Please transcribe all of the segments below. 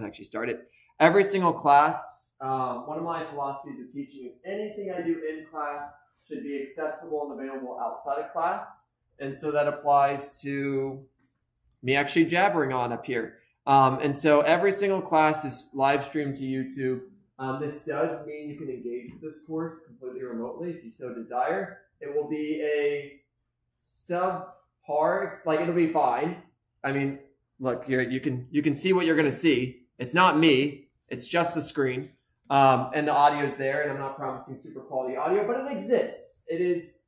to actually start it. Every single class, one of my philosophies of teaching is anything I do in class should be accessible and available outside of class. And so that applies to me actually jabbering on up here. And so every single class is live streamed to YouTube. This does mean you can engage with this course completely remotely if you so desire. It will be a subpar, like it'll be fine. I mean, look here, you can see what you're going to see. It's not me. It's just the screen. And the audio is there, and I'm not promising super quality audio, but it exists. It is.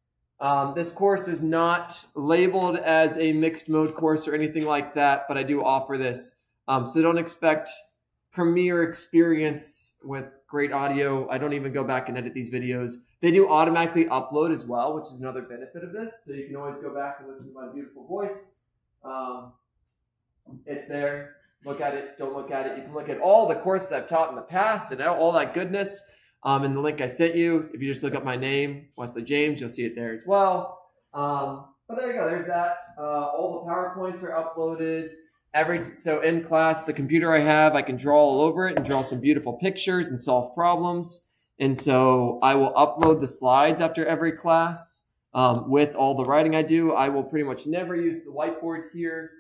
This course is not labeled as a mixed mode course or anything like that, but I do offer this. So don't expect premiere experience with great audio. I don't even go back and edit these videos. They do automatically upload as well, which is another benefit of this. So you can always go back and listen to my beautiful voice. It's there. Look at it. Don't look at it. You can look at all the courses I've taught in the past and all that goodness in the link I sent you. If you just look up my name, Wesley James, you'll see it there as well. But there you go. There's that. All the PowerPoints are uploaded. So in class, the computer I have, I can draw all over it and draw some beautiful pictures and solve problems. And so I will upload the slides after every class with all the writing I do. I will pretty much never use the whiteboard here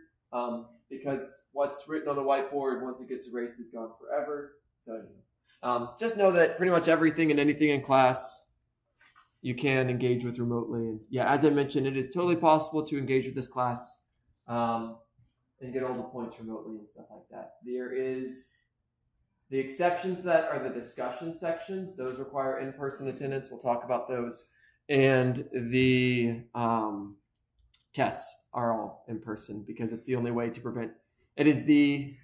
because what's written on the whiteboard, once it gets erased, is gone forever. So just know that pretty much everything and anything in class you can engage with remotely. And yeah, as I mentioned, it is totally possible to engage with this class and get all the points remotely and stuff like that. There is the exceptions that are the discussion sections. Those require in-person attendance. We'll talk about those. And the tests are all in person because it's the only way to prevent, it is the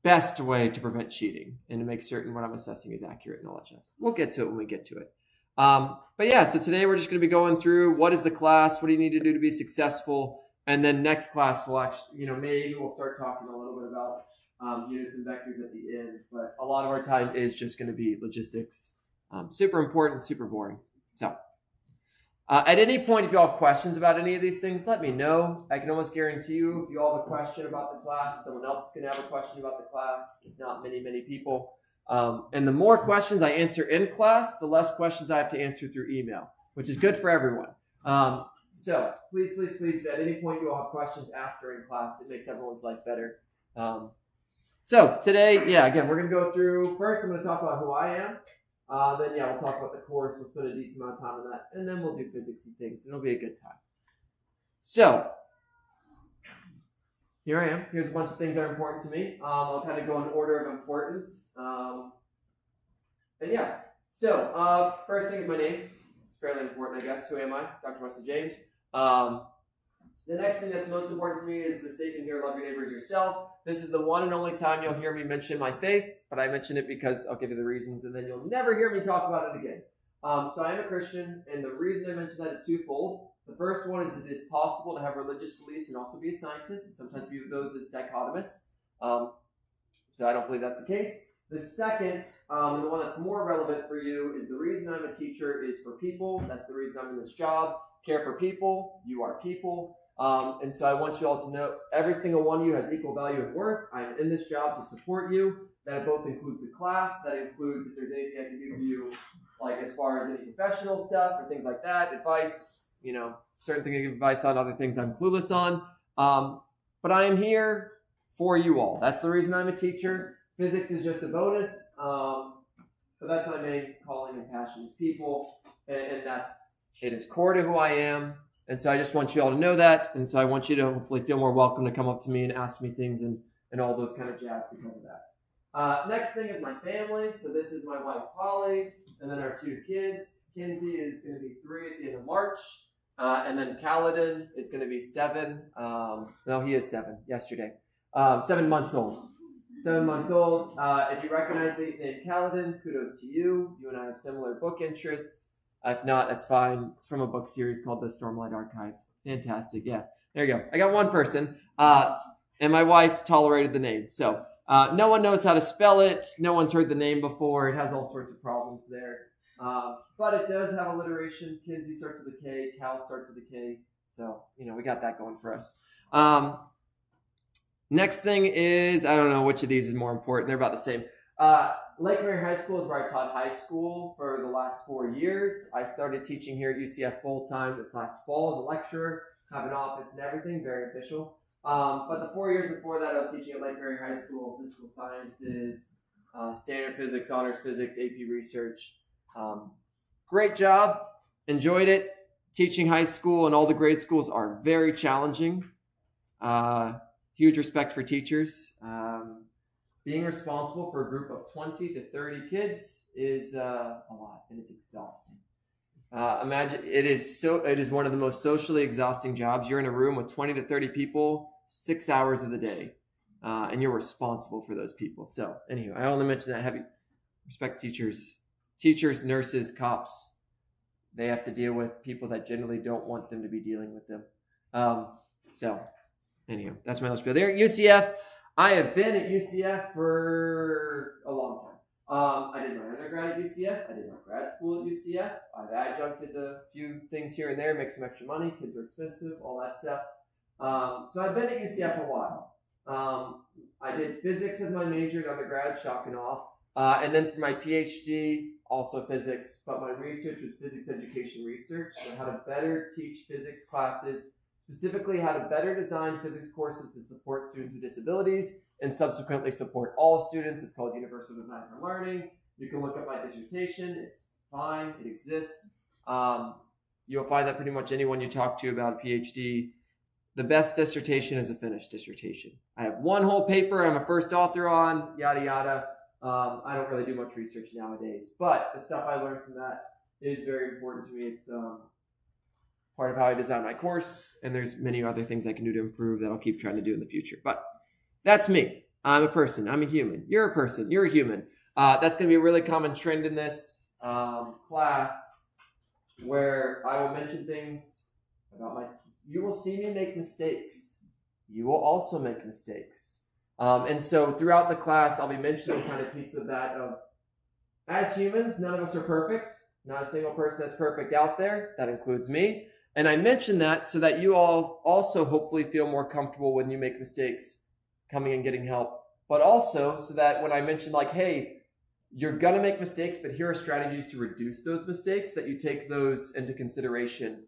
best way to prevent cheating and to make certain what I'm assessing is accurate and all that jazz. We'll get to it when we get to it. But yeah, so today we're just going to be going through what is the class, what do you need to do to be successful, and then next class we'll actually, maybe we'll start talking a little bit about units and vectors at the end, but a lot of our time is just going to be logistics. Super important, super boring. So at any point, if you all have questions about any of these things, let me know. I can almost guarantee you, if you all have a question about the class, someone else can have a question about the class, if not many, many people. And the more questions I answer in class, the less questions I have to answer through email, which is good for everyone. So please, at any point you all have questions, ask during class. It makes everyone's life better. So today, again, we're going to go through, first I'm going to talk about who I am. Then, we'll talk about the course. We'll spend a decent amount of time on that. And then we'll do physicsy things. It'll be a good time. So here I am. Here's a bunch of things that are important to me. I'll kind of go in order of importance. So first thing is my name. It's fairly important, I guess. Who am I? Dr. Wesley James. The next thing that's most important for me is the statement here, love your neighbor as yourself. This is the one and only time you'll hear me mention my faith, but I mention it because I'll give you the reasons, and then you'll never hear me talk about it again. So I am a Christian, and the reason I mention that is twofold. The first one is it is possible to have religious beliefs and also be a scientist, and sometimes view those as dichotomous. So I don't believe that's the case. The second, and the one that's more relevant for you, is the reason I'm a teacher is for people. That's the reason I'm in this job. Care for people. You are people. And so I want you all to know every single one of you has equal value and worth. I'm in this job to support you. That both includes the class. That includes if there's anything I can do for you, like as far as any professional stuff or things like that, advice, certain things I give advice on, other things I'm clueless on. But I am here for you all. That's the reason I'm a teacher. Physics is just a bonus. But that's my main calling and passion is people. And it is core to who I am. And so I just want you all to know that. And so I want you to hopefully feel more welcome to come up to me and ask me things and all those kind of jazz because of that. Next thing is my family. So this is my wife, Polly, and then our two kids. Kinsey is going to be 3 at the end of March. And then Kaladin is going to be 7. No, he is 7 yesterday. 7 months old. 7 months old. If you recognize the name Kaladin, kudos to you. You and I have similar book interests. If not, that's fine. It's from a book series called The Stormlight Archives. Fantastic. Yeah, there you go. I got one person. And my wife tolerated the name. So no one knows how to spell it. No one's heard the name before. It has all sorts of problems there. But it does have alliteration. Kinsey starts with a K. Cal starts with a K. So, we got that going for us. Next thing is, I don't know which of these is more important. They're about the same. Lake Mary High School is where I taught high school for the last 4 years. I started teaching here at UCF full-time this last fall as a lecturer, have an office and everything, very official. But the 4 years before that, I was teaching at Lake Mary High School, physical sciences, standard physics, honors physics, AP research. Great job, enjoyed it. Teaching high school and all the grade schools are very challenging. Huge respect for teachers. Being responsible for a group of 20 to 30 kids is a lot, and it's exhausting. Imagine it is one of the most socially exhausting jobs. You're in a room with 20 to 30 people, 6 hours of the day, and you're responsible for those people. So anyway, I only mention that. Respect teachers, nurses, cops. They have to deal with people that generally don't want them to be dealing with them. So anyway, that's my little spiel there. UCF. I have been at UCF for a long time. I did my undergrad at UCF. I did my grad school at UCF. I've adjuncted a few things here and there, make some extra money. Kids are expensive, all that stuff. So I've been at UCF a while. I did physics as my major in undergrad, shock and awe. And then for my PhD, also physics, but my research was physics education research, so how to better teach physics classes, specifically how to better design physics courses to support students with disabilities and subsequently support all students. It's called Universal Design for Learning. You can look up my dissertation. It's fine. It exists. You'll find that pretty much anyone you talk to about a PhD, the best dissertation is a finished dissertation. I have one whole paper I'm a first author on, yada, yada. I don't really do much research nowadays, but the stuff I learned from that is very important to me. It's part of how I design my course, and there's many other things I can do to improve that I'll keep trying to do in the future. But that's me. I'm a person. I'm a human. You're a person. You're a human. That's going to be a really common trend in this class, where I will mention things about you will see me make mistakes. You will also make mistakes. And so throughout the class, I'll be mentioning kind of pieces of that. As humans, none of us are perfect. Not a single person that's perfect out there. That includes me. And I mention that so that you all also hopefully feel more comfortable when you make mistakes, coming and getting help. But also so that when I mention like, hey, you're going to make mistakes, but here are strategies to reduce those mistakes, that you take those into consideration.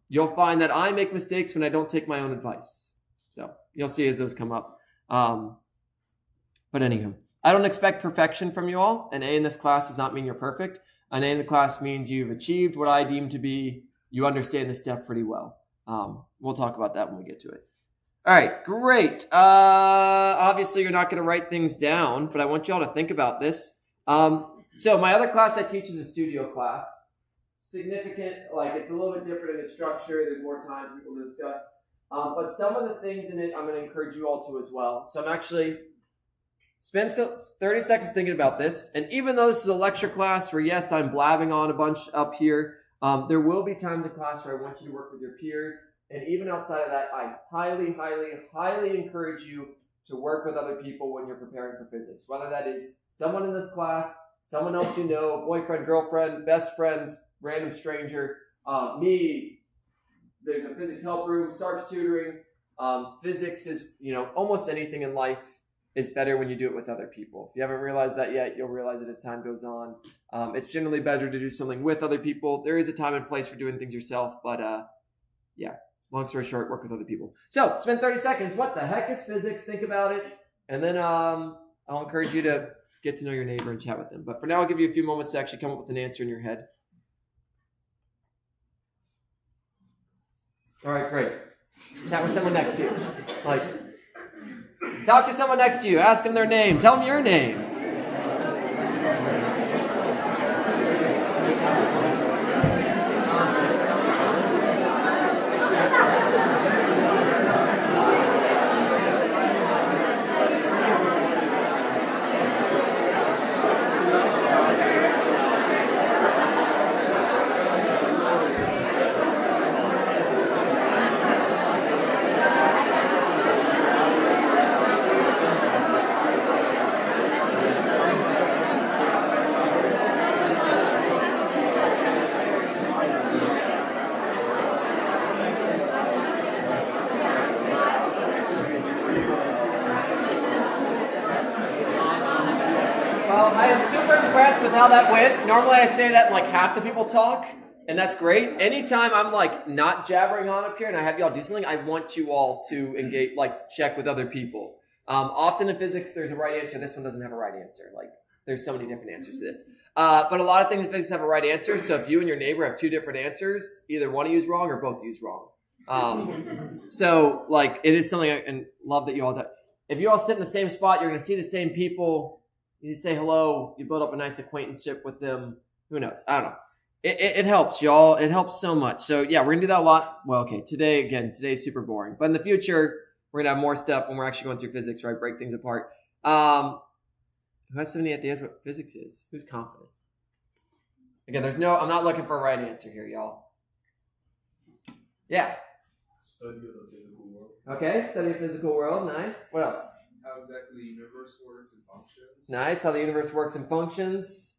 You'll find that I make mistakes when I don't take my own advice. So you'll see as those come up. But anywho, I don't expect perfection from you all. An A in this class does not mean you're perfect. An A in the class means you've achieved what I deem to be, you understand this stuff pretty well. We'll talk about that when we get to it. All right, great. Obviously, you're not going to write things down, but I want you all to think about this. So my other class I teach is a studio class. Significant, like it's a little bit different in its structure. There's more time for people to discuss. But some of the things in it I'm going to encourage you all to as well. So I'm actually spend 30 seconds thinking about this. And even though this is a lecture class where, yes, I'm blabbing on a bunch up here, there will be times in class where I want you to work with your peers. And even outside of that, I highly, highly, highly encourage you to work with other people when you're preparing for physics. Whether that is someone in this class, someone else you know, boyfriend, girlfriend, best friend, random stranger, me. There's a physics help room, Sarge tutoring. Physics is, almost anything in life is better when you do it with other people. If you haven't realized that yet, you'll realize it as time goes on. It's generally better to do something with other people. There is a time and place for doing things yourself, but long story short, work with other people. So spend 30 seconds. What the heck is physics? Think about it. And then I'll encourage you to get to know your neighbor and chat with them. But for now, I'll give you a few moments to actually come up with an answer in your head. All right, great. Chat with someone next to you. Talk to someone next to you. Ask them their name. Tell them your name. Well, I am super impressed with how that went. Normally I say that and like half the people talk, and that's great. Anytime I'm like not jabbering on up here and I have y'all do something, I want you all to engage, like check with other people. Often in physics, there's a right answer. This one doesn't have a right answer. Like there's so many different answers to this. But a lot of things in physics have a right answer. So if you and your neighbor have two different answers, either one of you is wrong or both of you is wrong. So like it is something and love that you all do. If you all sit in the same spot, you're going to see the same people. You say hello. You build up a nice acquaintanceship with them. Who knows? I don't know. It helps, y'all. It helps so much. So yeah, we're going to do that a lot. Well, okay. Today's super boring. But in the future, we're going to have more stuff when we're actually going through physics, right? Break things apart. Who has somebody at the end what physics is? Who's confident? Again, I'm not looking for a right answer here, y'all. Yeah. Study of the physical world. Okay, study of physical world. Nice. What else? How exactly the universe works and functions. Nice. How the universe works and functions.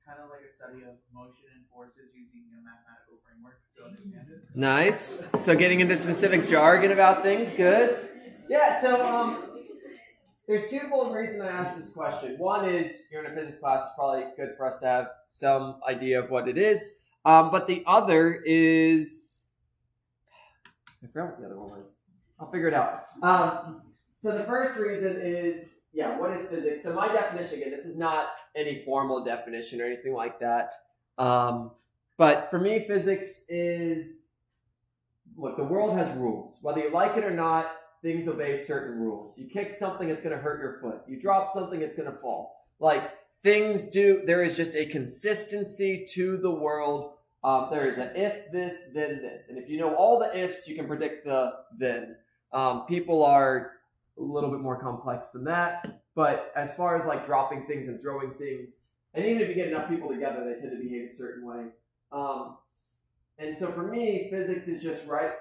Kind of like a study of motion and forces using a mathematical framework to understand it. Nice. So getting into specific jargon about things. Good. Yeah, so there's twofold reason I asked this question. One is you're in a physics class. It's probably good for us to have some idea of what it is. But the other is... I forgot what the other one was. I'll figure it out. So the first reason is, what is physics? So my definition, again, this is not any formal definition or anything like that. But for me, physics is, look, the world has rules. Whether you like it or not, things obey certain rules. You kick something, it's going to hurt your foot. You drop something, it's going to fall. Like, there is just a consistency to the world. There is an if this, then this. And if you know all the ifs, you can predict the then. People are a little bit more complex than that. But as far as like dropping things and throwing things, and even if you get enough people together, they tend to behave a certain way. And so for me, physics is just right.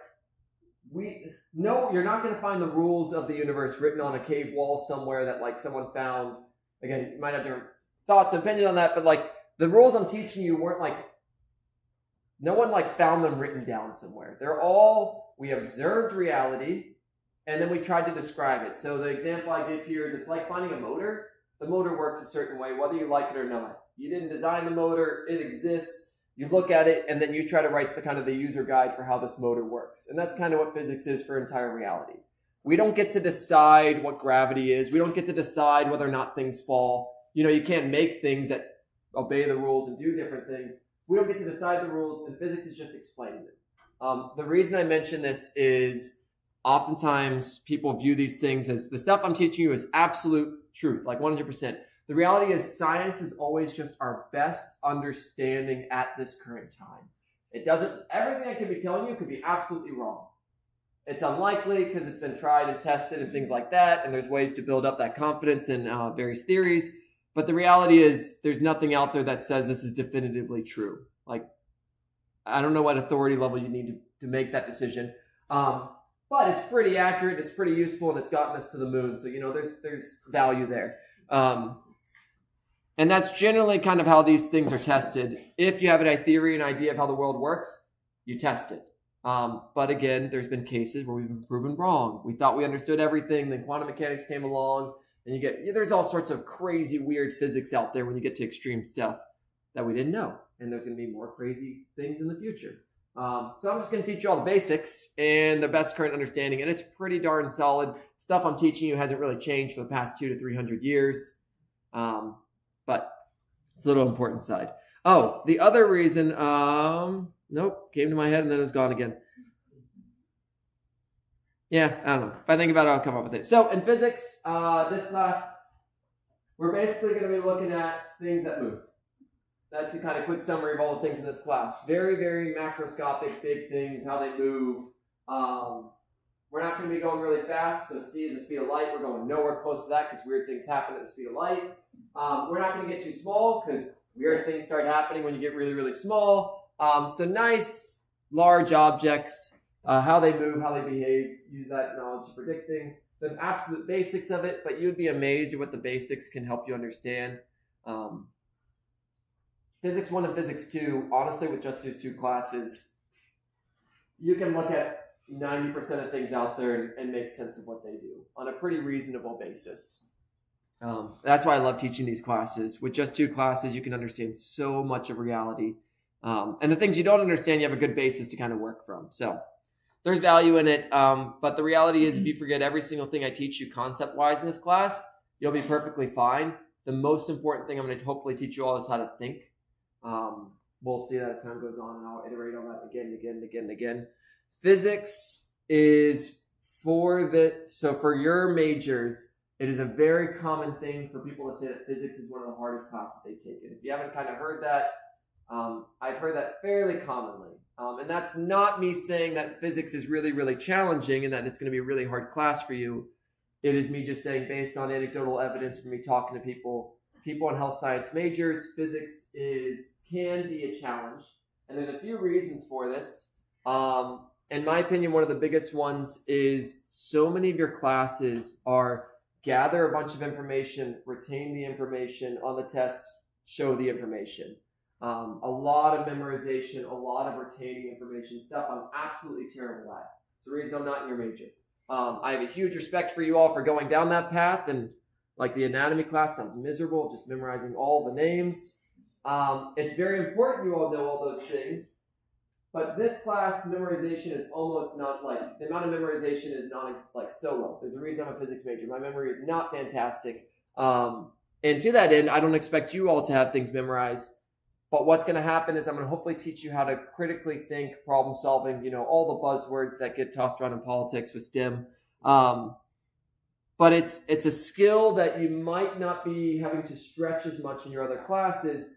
You're not going to find the rules of the universe written on a cave wall somewhere that like someone found. Again, you might have different thoughts and opinions on that, but like the rules I'm teaching you weren't like, no one like found them written down somewhere. We observed reality and then we tried to describe it. So the example I give here is it's like finding a motor. The motor works a certain way, whether you like it or not. You didn't design the motor, it exists. You look at it and then you try to write the user guide for how this motor works. And that's kind of what physics is for entire reality. We don't get to decide what gravity is. We don't get to decide whether or not things fall. You can't make things that obey the rules and do different things. We don't get to decide the rules, and physics is just explaining them. The reason I mention this is oftentimes people view these things as the stuff I'm teaching you is absolute truth, like 100%. The reality is science is always just our best understanding at this current time. Everything I could be telling you could be absolutely wrong. It's unlikely because it's been tried and tested and things like that, and there's ways to build up that confidence in various theories. But the reality is there's nothing out there that says this is definitively true. Like, I don't know what authority level you need to make that decision. But it's pretty accurate, it's pretty useful, and it's gotten us to the moon. So, there's value there. And that's generally kind of how these things are tested. If you have a theory, an idea of how the world works, you test it. But again, there's been cases where we've been proven wrong. We thought we understood everything, then quantum mechanics came along, and there's all sorts of crazy, weird physics out there when you get to extreme stuff that we didn't know. And there's going to be more crazy things in the future. So I'm just going to teach you all the basics and the best current understanding, and it's pretty darn solid. Stuff I'm teaching you hasn't really changed for the past 200 to 300 years, but it's a little important side. Oh, the other reason, nope, came to my head and then it was gone again. Yeah, I don't know. If I think about it, I'll come up with it. So in physics, this class, we're basically going to be looking at things that move. That's the kind of quick summary of all the things in this class. Very, very macroscopic, big things, how they move. We're not going to be going really fast, so c is the speed of light. We're going nowhere close to that because weird things happen at the speed of light. We're not going to get too small because weird things start happening when you get really, really small. So nice, large objects, how they move, how they behave, use that knowledge to predict things. The absolute basics of it, but you'd be amazed at what the basics can help you understand. Physics 1 and Physics 2, honestly, with just these two classes, you can look at 90% of things out there and make sense of what they do on a pretty reasonable basis. That's why I love teaching these classes. With just 2 classes, you can understand so much of reality. And the things you don't understand, you have a good basis to kind of work from. So there's value in it. But the reality is, if you forget every single thing I teach you concept-wise in this class, you'll be perfectly fine. The most important thing I'm going to hopefully teach you all is how to think. We'll see that as time goes on, and I'll iterate on that again and again and again and again. Physics is for your majors, it is a very common thing for people to say that physics is one of the hardest classes they take. And if you haven't kind of heard that, I've heard that fairly commonly. And that's not me saying that physics is really, really challenging and that it's going to be a really hard class for you. It is me just saying, based on anecdotal evidence from me talking to people in health science majors, physics can be a challenge. And there's a few reasons for this. In my opinion, one of the biggest ones is so many of your classes are gather a bunch of information, retain the information on the test, show the information. A lot of memorization, a lot of retaining information stuff I'm absolutely terrible at. It's the reason I'm not in your major. I have a huge respect for you all for going down that path, and like the anatomy class sounds miserable, just memorizing all the names. It's very important you all know all those things, but this class memorization is almost not like, the amount of memorization is not like so low. There's a reason I'm a physics major. My memory is not fantastic. And to that end, I don't expect you all to have things memorized. But what's going to happen is I'm going to hopefully teach you how to critically think, problem solving, all the buzzwords that get tossed around in politics with STEM. But it's a skill that you might not be having to stretch as much in your other classes,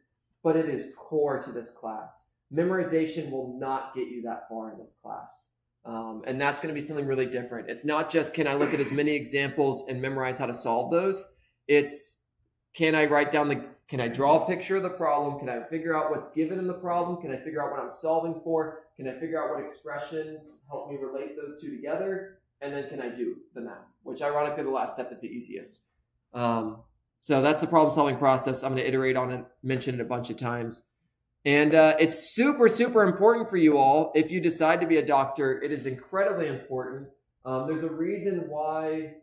but it is core to this class. Memorization will not get you that far in this class. And that's going to be something really different. It's not just, can I look at as many examples and memorize how to solve those? It's, can I draw a picture of the problem? Can I figure out what's given in the problem? Can I figure out what I'm solving for? Can I figure out what expressions help me relate those two together? And then can I do the math? Which ironically, the last step is the easiest. So that's the problem solving process. I'm going to iterate on it, mention it a bunch of times. And it's super, super important for you all. If you decide to be a doctor, it is incredibly important. There's a reason why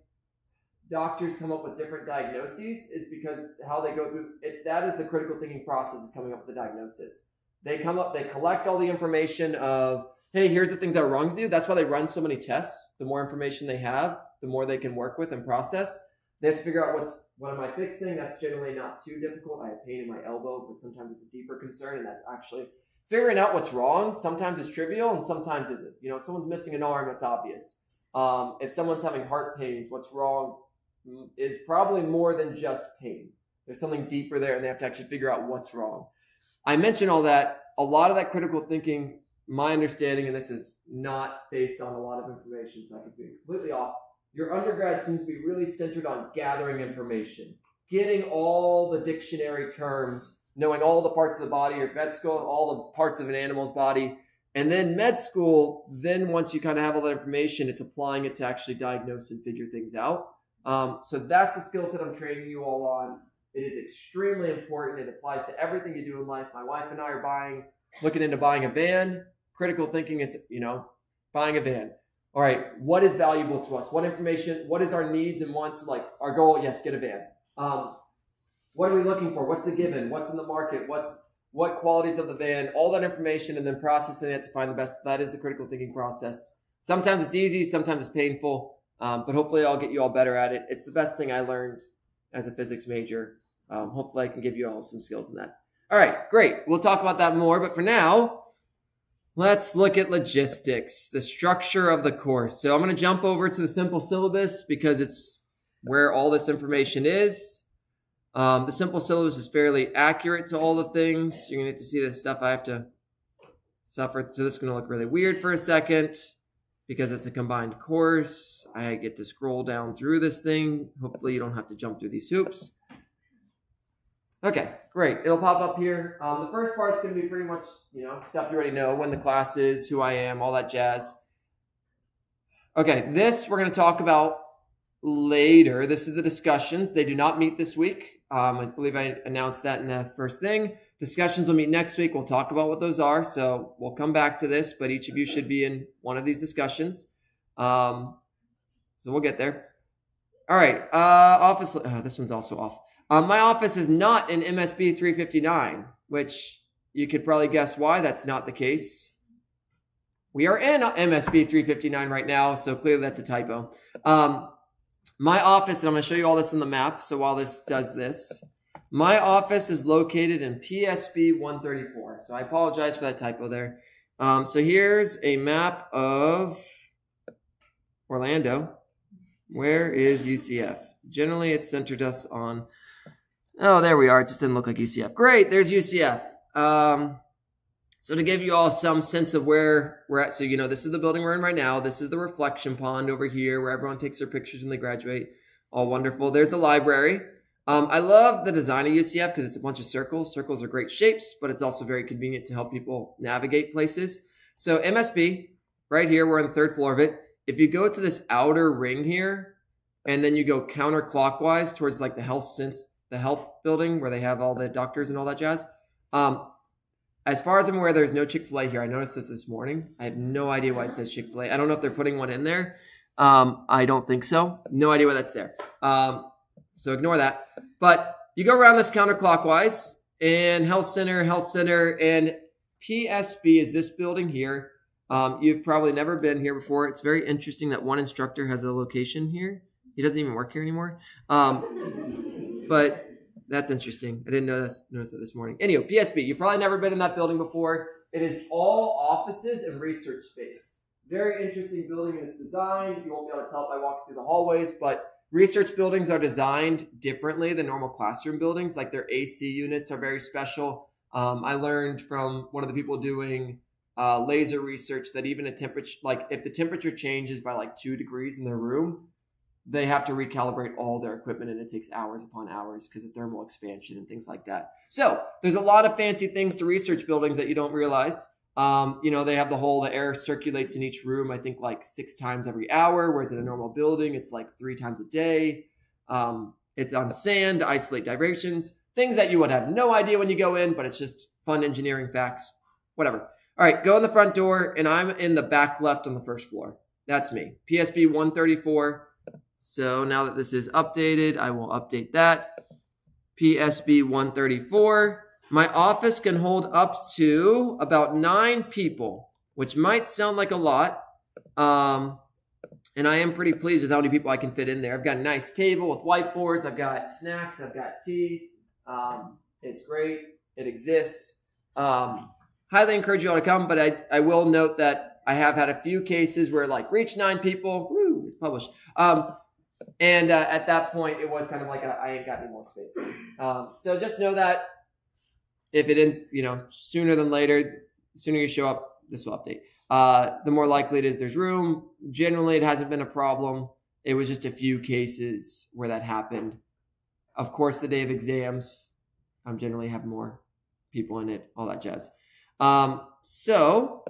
doctors come up with different diagnoses, is because how they go through it. That is the critical thinking process, is coming up with the diagnosis. They collect all the information of, hey, here's the things that are wrong with you. That's why they run so many tests. The more information they have, the more they can work with and process. They have to figure out what am I fixing? That's generally not too difficult. I have pain in my elbow, but sometimes it's a deeper concern, and that's actually figuring out what's wrong. Sometimes it's trivial and sometimes isn't. If someone's missing an arm, it's obvious. If someone's having heart pains, what's wrong is probably more than just pain. There's something deeper there, and they have to actually figure out what's wrong. I mentioned all that. A lot of that critical thinking, my understanding, and this is not based on a lot of information, so I could be completely off. Your undergrad seems to be really centered on gathering information, getting all the dictionary terms, knowing all the parts of the body. Your vet school, all the parts of an animal's body. And then med school, then once you kind of have all that information, it's applying it to actually diagnose and figure things out. So that's the skill set I'm training you all on. It is extremely important. It applies to everything you do in life. My wife and I are looking into buying a van. Critical thinking is, buying a van. All right, what is valuable to us? What information, what is our needs and wants? Like our goal, yes, get a van. What are we looking for? What's the given? What's in the market? What qualities of the van? All that information, and then processing it to find the best. That is the critical thinking process. Sometimes it's easy, sometimes it's painful. But hopefully I'll get you all better at it. It's the best thing I learned as a physics major. Hopefully I can give you all some skills in that. All right, great. We'll talk about that more. But for now, let's look at logistics, the structure of the course. So I'm going to jump over to the simple syllabus because it's where all this information is. The simple syllabus is fairly accurate to all the things. You're going to get to see the stuff I have to suffer. So this is going to look really weird for a second, because it's a combined course. I get to scroll down through this thing. Hopefully you don't have to jump through these hoops. Okay, great. It'll pop up here. The first part's going to be pretty much, stuff you already know, when the class is, who I am, all that jazz. Okay, this we're going to talk about later. This is the discussions. They do not meet this week. I believe I announced that in the first thing. Discussions will meet next week. We'll talk about what those are. So we'll come back to this, but each of you should be in one of these discussions. So we'll get there. All right. Office. This one's also off. My office is not in MSB 359, which you could probably guess why that's not the case. We are in MSB 359 right now, so clearly that's a typo. My office, and I'm going to show you all this on the map. So while this does this, my office is located in PSB 134. So I apologize for that typo there. So here's a map of Orlando. Where is UCF? Generally, it's centered us on... Oh, there we are. It just didn't look like UCF. Great, there's UCF. So to give you all some sense of where we're at, so you know, this is the building we're in right now. This is the reflection pond over here where everyone takes their pictures when they graduate. All wonderful. There's the library. I love the design of UCF because it's a bunch of circles. Circles are great shapes, but it's also very convenient to help people navigate places. So MSB, right here, we're on the third floor of it. If you go to this outer ring here, and then you go counterclockwise towards like the health building where they have all the doctors and all that jazz. As far as I'm aware, there's no Chick-fil-A here. I noticed this morning. I have no idea why it says Chick-fil-A. I don't know if they're putting one in there. I don't think so. No idea why that's there. So ignore that. But you go around this counterclockwise, and Health Center, and PSB is this building here. You've probably never been here before. It's very interesting that one instructor has a location here. He doesn't even work here anymore. But that's interesting. I didn't notice that this morning. Anyway, PSB, you've probably never been in that building before. It is all offices and research space. Very interesting building in its design. You won't be able to tell by walking through the hallways, but research buildings are designed differently than normal classroom buildings. Like their AC units are very special. I learned from one of the people doing laser research that even a temperature, like if the temperature changes by like 2 degrees in their room, they have to recalibrate all their equipment, and it takes hours upon hours because of thermal expansion and things like that. So there's a lot of fancy things to research buildings that you don't realize. They have the air circulates in each room, I think like 6 times every hour, whereas in a normal building, it's like 3 times a day. It's on sand to isolate vibrations, things that you would have no idea when you go in, but it's just fun engineering facts, whatever. All right, go in the front door, and I'm in the back left on the first floor. That's me, PSB 134. So now that this is updated, I will update that. PSB 134. My office can hold up to about 9 people, which might sound like a lot. And I am pretty pleased with how many people I can fit in there. I've got a nice table with whiteboards. I've got snacks. I've got tea. It's great. It exists. Highly encourage you all to come, but I will note that I have had a few cases where reach 9 people. Woo, it's published. And at that point, it was kind of like I ain't got any more space. So just know that if it ends, sooner than later, the sooner you show up, this will update. The more likely it is there's room. Generally, it hasn't been a problem. It was just a few cases where that happened. Of course, the day of exams, generally have more people in it, all that jazz. So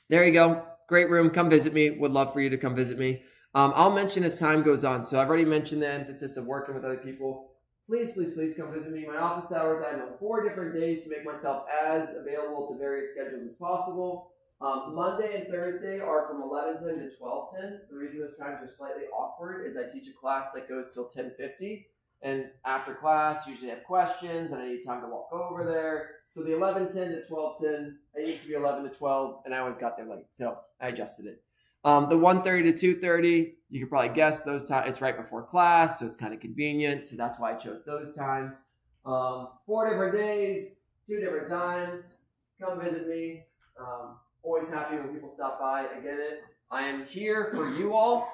there you go. Great room. Come visit me. Would love for you to come visit me. I'll mention as time goes on. So I've already mentioned the emphasis of working with other people. Please, please, please come visit me. My office hours, I know 4 different days to make myself as available to various schedules as possible. Monday and Thursday are from 11:10 to 12:10. The reason those times are slightly awkward is I teach a class that goes till 10:50. And after class, usually I have questions and I need time to walk over there. So the 11:10 to 12:10, it used to be 11 to 12, and I always got there late. So I adjusted it. The 1:30 to 2:30, you could probably guess those times. It's right before class, so it's kind of convenient. So that's why I chose those times. 4 different days, 2 different times. Come visit me. Always happy when people stop by. I get it. I am here for you all.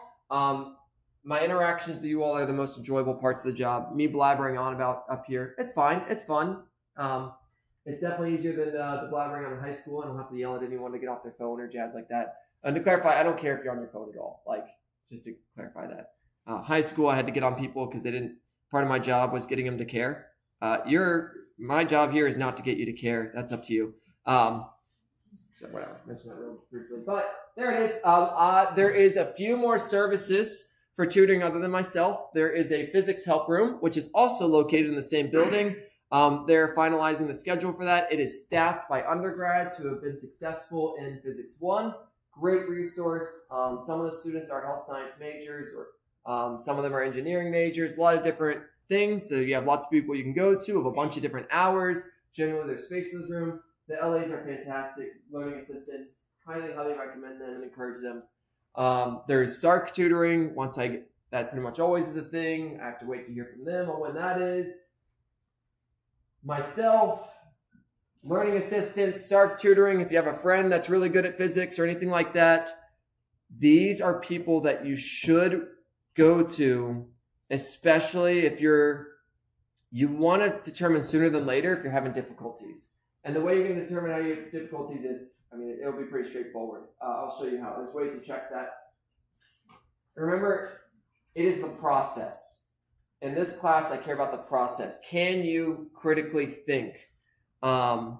My interactions with you all are the most enjoyable parts of the job. Me blabbering on about up here, it's fine. It's fun. It's definitely easier than the blabbering on in high school. I don't have to yell at anyone to get off their phone or jazz like that. And to clarify, I don't care if you're on your phone at all. Just to clarify that. High school, I had to get on people because they didn't. Part of my job was getting them to care. My job here is not to get you to care. That's up to you. So whatever. Mention that real briefly. But there it is. There is a few more services for tutoring other than myself. There is a physics help room, which is also located in the same building. They're finalizing the schedule for that. It is staffed by undergrads who have been successful in Physics 1. Great resource. Some of the students are health science majors or Some of them are engineering majors, a lot of different things. So you have lots of people you can go to of a bunch of different hours. Generally, there's space in this room. The LAs are fantastic. Learning assistants, highly recommend them and encourage them. There's SARC tutoring. Once I get that, pretty much always is a thing. I have to wait to hear from them on when that is. Myself, learning assistants, SARC tutoring. If you have a friend that's really good at physics or anything like that, these are people that you should go to, especially if you want to determine sooner than later if you're having difficulties. And the way you're going to determine how you have difficulties is, it'll be pretty straightforward. I'll show you how. There's ways to check that. Remember, it is the process. In this class, I care about the process. Can you critically think? And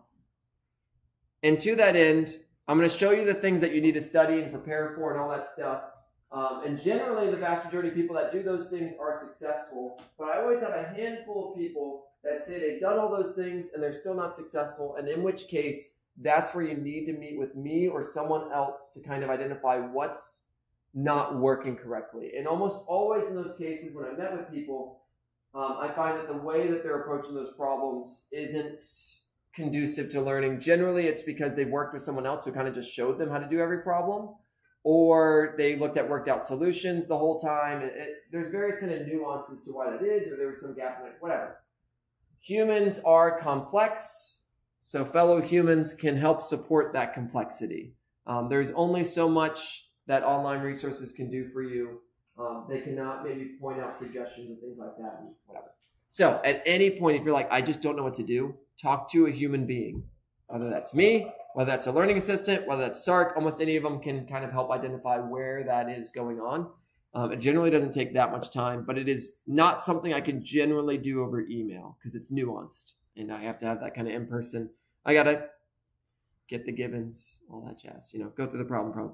to that end, I'm going to show you the things that you need to study and prepare for and all that stuff. And generally, the vast majority of people that do those things are successful. But I always have a handful of people that say they've done all those things and they're still not successful. And in which case, that's where you need to meet with me or someone else to kind of identify what's not working correctly. And almost always in those cases, when I met with people, I find that the way that they're approaching those problems isn't conducive to learning. Generally, it's because they've worked with someone else who kind of just showed them how to do every problem, or they worked out solutions the whole time. There's various kind of nuances to why that is, or there was some gap in it, whatever. Humans are complex, so fellow humans can help support that complexity. There's only so much that online resources can do for you. They cannot maybe point out suggestions and things like that, and whatever. So at any point, if you're like, I just don't know what to do, talk to a human being, whether that's me, whether that's a learning assistant, whether that's SARC. Almost any of them can kind of help identify where that is going on. It generally doesn't take that much time, but it is not something I can generally do over email because it's nuanced and I have to have that kind of in-person. I got to get the givens, all that jazz, go through the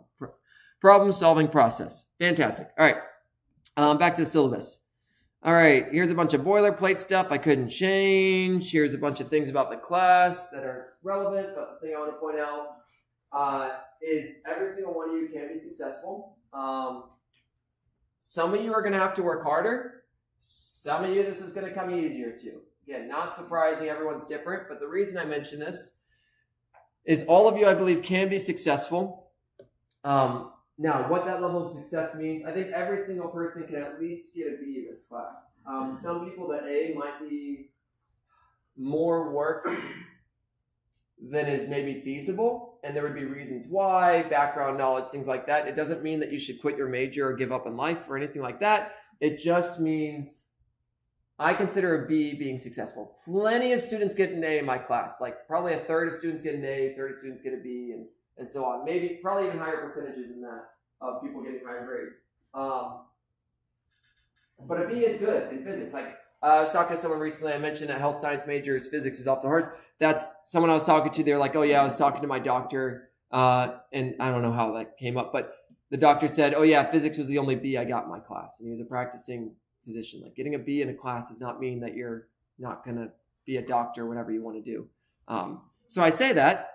problem solving process. Fantastic. All right. Back to the syllabus. All right. Here's a bunch of boilerplate stuff I couldn't change. Here's a bunch of things about the class that are relevant, but the thing I want to point out is every single one of you can be successful. Some of you are going to have to work harder. Some of you, this is going to come easier too. Again, not surprising, everyone's different, but the reason I mention this is all of you, I believe, can be successful. Now, what that level of success means, I think every single person can at least get a B in this class. Some people, the A might be more work than is maybe feasible, and there would be reasons why, background knowledge, things like that. It doesn't mean that you should quit your major or give up in life or anything like that. It just means I consider a B being successful. Plenty of students get an A in my class, like probably a third of students get an A, a third of students get a B, and so on. Maybe, probably even higher percentages than that of people getting higher grades. But a B is good in physics. Like I was talking to someone recently, I mentioned that health science majors, physics is off the horse. That's someone I was talking to. They're like, oh yeah, I was talking to my doctor, and I don't know how that came up, but the doctor said, oh yeah, physics was the only B I got in my class. And he was a practicing physician. Like getting a B in a class does not mean that you're not going to be a doctor, whatever you want to do. So I say that,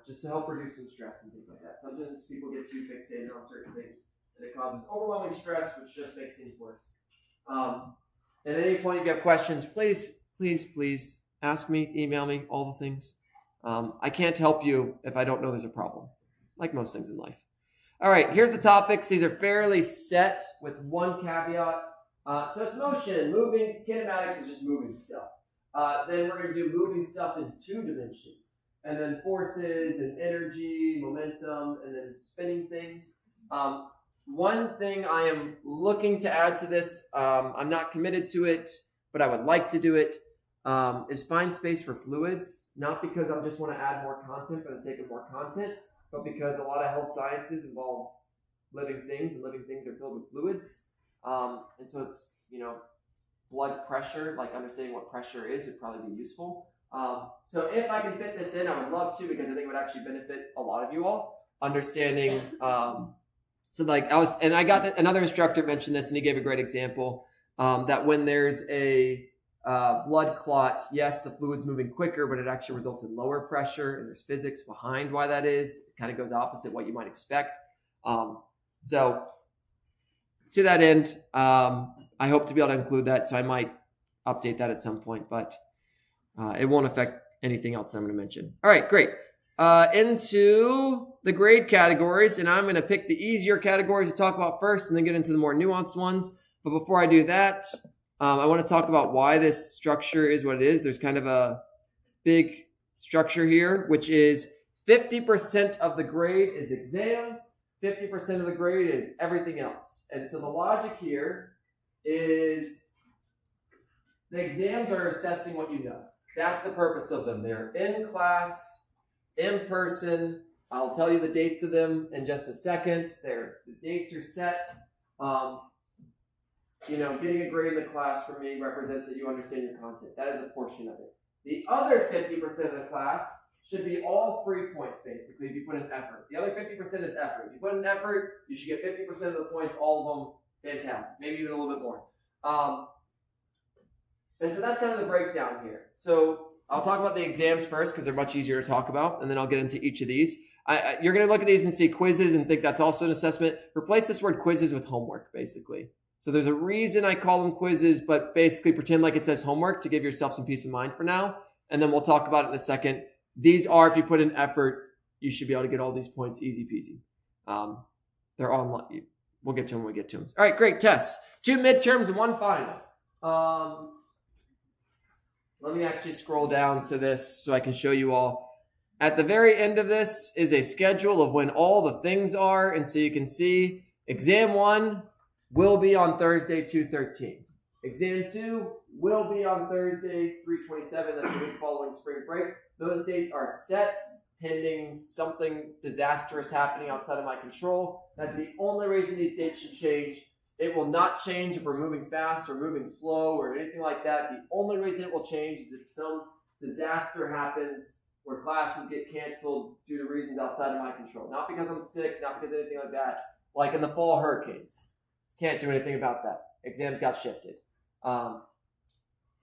just to help reduce some stress and things like that. Sometimes people get too fixated on certain things and it causes overwhelming stress, which just makes things worse. At any point, if you have questions, please ask me, email me, all the things. I can't help you if I don't know there's a problem, like most things in life. All right, here's the topics. These are fairly set with one caveat. So it's motion, moving. Kinematics is just moving stuff. Then we're going to do moving stuff in 2 dimensions. And then forces and energy, momentum, and then spinning things. One thing I am looking to add to this, I'm not committed to it, but I would like to do it, is find space for fluids. Not because I just want to add more content for the sake of more content, but because a lot of health sciences involves living things, and living things are filled with fluids. And so it's, blood pressure, like understanding what pressure is would probably be useful. So if I can fit this in, I would love to, because I think it would actually benefit a lot of you all. Understanding, I got another instructor mentioned this, and he gave a great example, that when there's a blood clot, yes, the fluid's moving quicker, but it actually results in lower pressure, and there's physics behind why that is. It kind of goes opposite what you might expect. So to that end, I hope to be able to include that. So I might update that at some point, but it won't affect anything else that I'm going to mention. All right, great. Into the grade categories, and I'm going to pick the easier categories to talk about first and then get into the more nuanced ones. But before I do that, I want to talk about why this structure is what it is. There's kind of a big structure here, which is 50% of the grade is exams, 50% of the grade is everything else. And so the logic here is the exams are assessing what you know. That's the purpose of them. They're in class, in person. I'll tell you the dates of them in just a second. The dates are set. Getting a grade in the class for me represents that you understand your content. That is a portion of it. The other 50% of the class should be all free points, basically, if you put in effort. The other 50% is effort. If you put in effort, you should get 50% of the points, all of them, fantastic. Maybe even a little bit more. And so that's kind of the breakdown here. So I'll talk about the exams first because they're much easier to talk about, and then I'll get into each of these. You're going to look at these and see quizzes and think that's also an assessment. Replace this word quizzes with homework, basically. So there's a reason I call them quizzes, but basically pretend like it says homework to give yourself some peace of mind for now, and then we'll talk about it in a second. These are, if you put in effort, you should be able to get all these points easy peasy. They're online. We'll get to them when we get to them. All right, great. Tests. 2 midterms and 1 final. Let me actually scroll down to this so I can show you all. At the very end of this is a schedule of when all the things are. And so you can see exam 1 will be on Thursday, 2/13. Exam 2 will be on Thursday, 3/27. That's the week following spring break. Those dates are set pending something disastrous happening outside of my control. That's the only reason these dates should change. It will not change if we're moving fast or moving slow or anything like that. The only reason it will change is if some disaster happens where classes get canceled due to reasons outside of my control. Not because I'm sick, not because of anything like that. Like in the fall hurricanes. Can't do anything about that. Exams got shifted.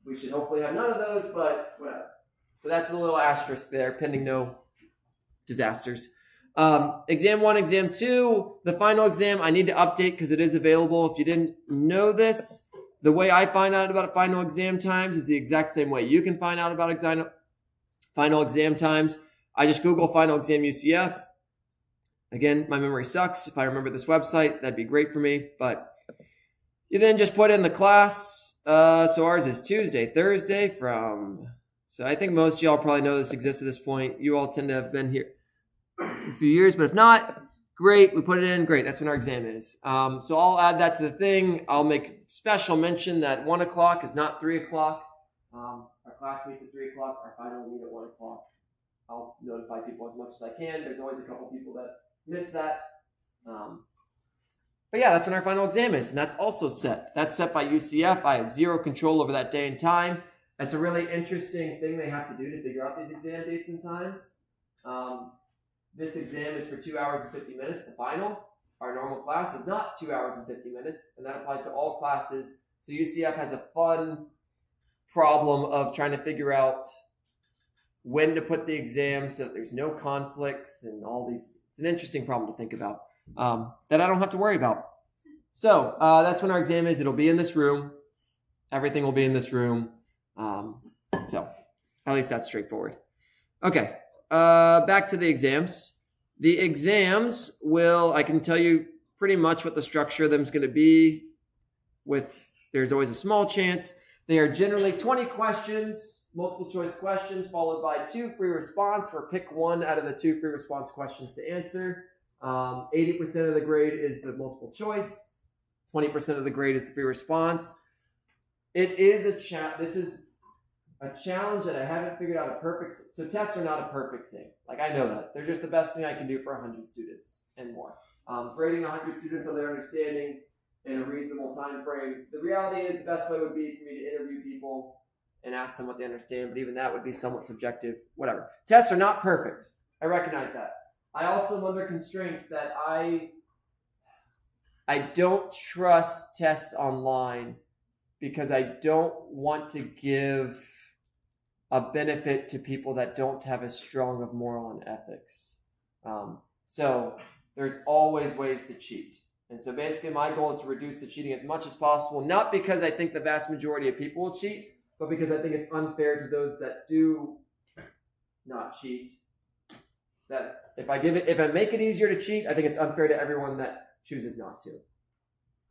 We should hopefully have none of those, but whatever. So that's a little asterisk there, pending no disasters. Exam 1, exam 2, the final exam, I need to update because it is available. If you didn't know this, the way I find out about final exam times is the exact same way you can find out about final exam times. I just Google final exam UCF. Again, my memory sucks. If I remember this website, that'd be great for me. But you then just put in the class. So ours is Tuesday, Thursday so I think most of y'all probably know this exists at this point. You all tend to have been here a few years, but if not, great. We put it in, great. That's when our exam is. So I'll add that to the thing. I'll make special mention that 1 o'clock is not 3 o'clock. Our class meets at 3 o'clock. Our final will meet at 1 o'clock. I'll notify people as much as I can. There's always a couple people that miss that. But yeah, that's when our final exam is, and that's also set. That's set by UCF. I have zero control over that day and time. That's a really interesting thing they have to do to figure out these exam dates and times. This exam is for 2 hours and 50 minutes, the final. Our normal class is not 2 hours and 50 minutes, and that applies to all classes. So UCF has a fun problem of trying to figure out when to put the exam so that there's no conflicts and all these. It's an interesting problem to think about that I don't have to worry about. So that's when our exam is. It'll be in this room. Everything will be in this room. So at least that's straightforward. Okay. Back to the exams. The exams I can tell you pretty much what the structure of them is going to be. There's always a small chance. They are generally 20 questions, multiple choice questions, followed by 2 free response, or pick one out of the 2 free response questions to answer. 80% of the grade is the multiple choice. 20% of the grade is the free response. It is this is a challenge that I haven't figured out so tests are not a perfect thing. Like, I know that. They're just the best thing I can do for 100 students and more. Grading 100 students on their understanding in a reasonable time frame. The reality is the best way would be for me to interview people and ask them what they understand, but even that would be somewhat subjective. Whatever. Tests are not perfect. I recognize that. I also am under constraints that I don't trust tests online because I don't want to give a benefit to people that don't have as strong of moral and ethics. So there's always ways to cheat. And so basically my goal is to reduce the cheating as much as possible, not because I think the vast majority of people will cheat, but because I think it's unfair to those that do not cheat. That if I make it easier to cheat, I think it's unfair to everyone that chooses not to.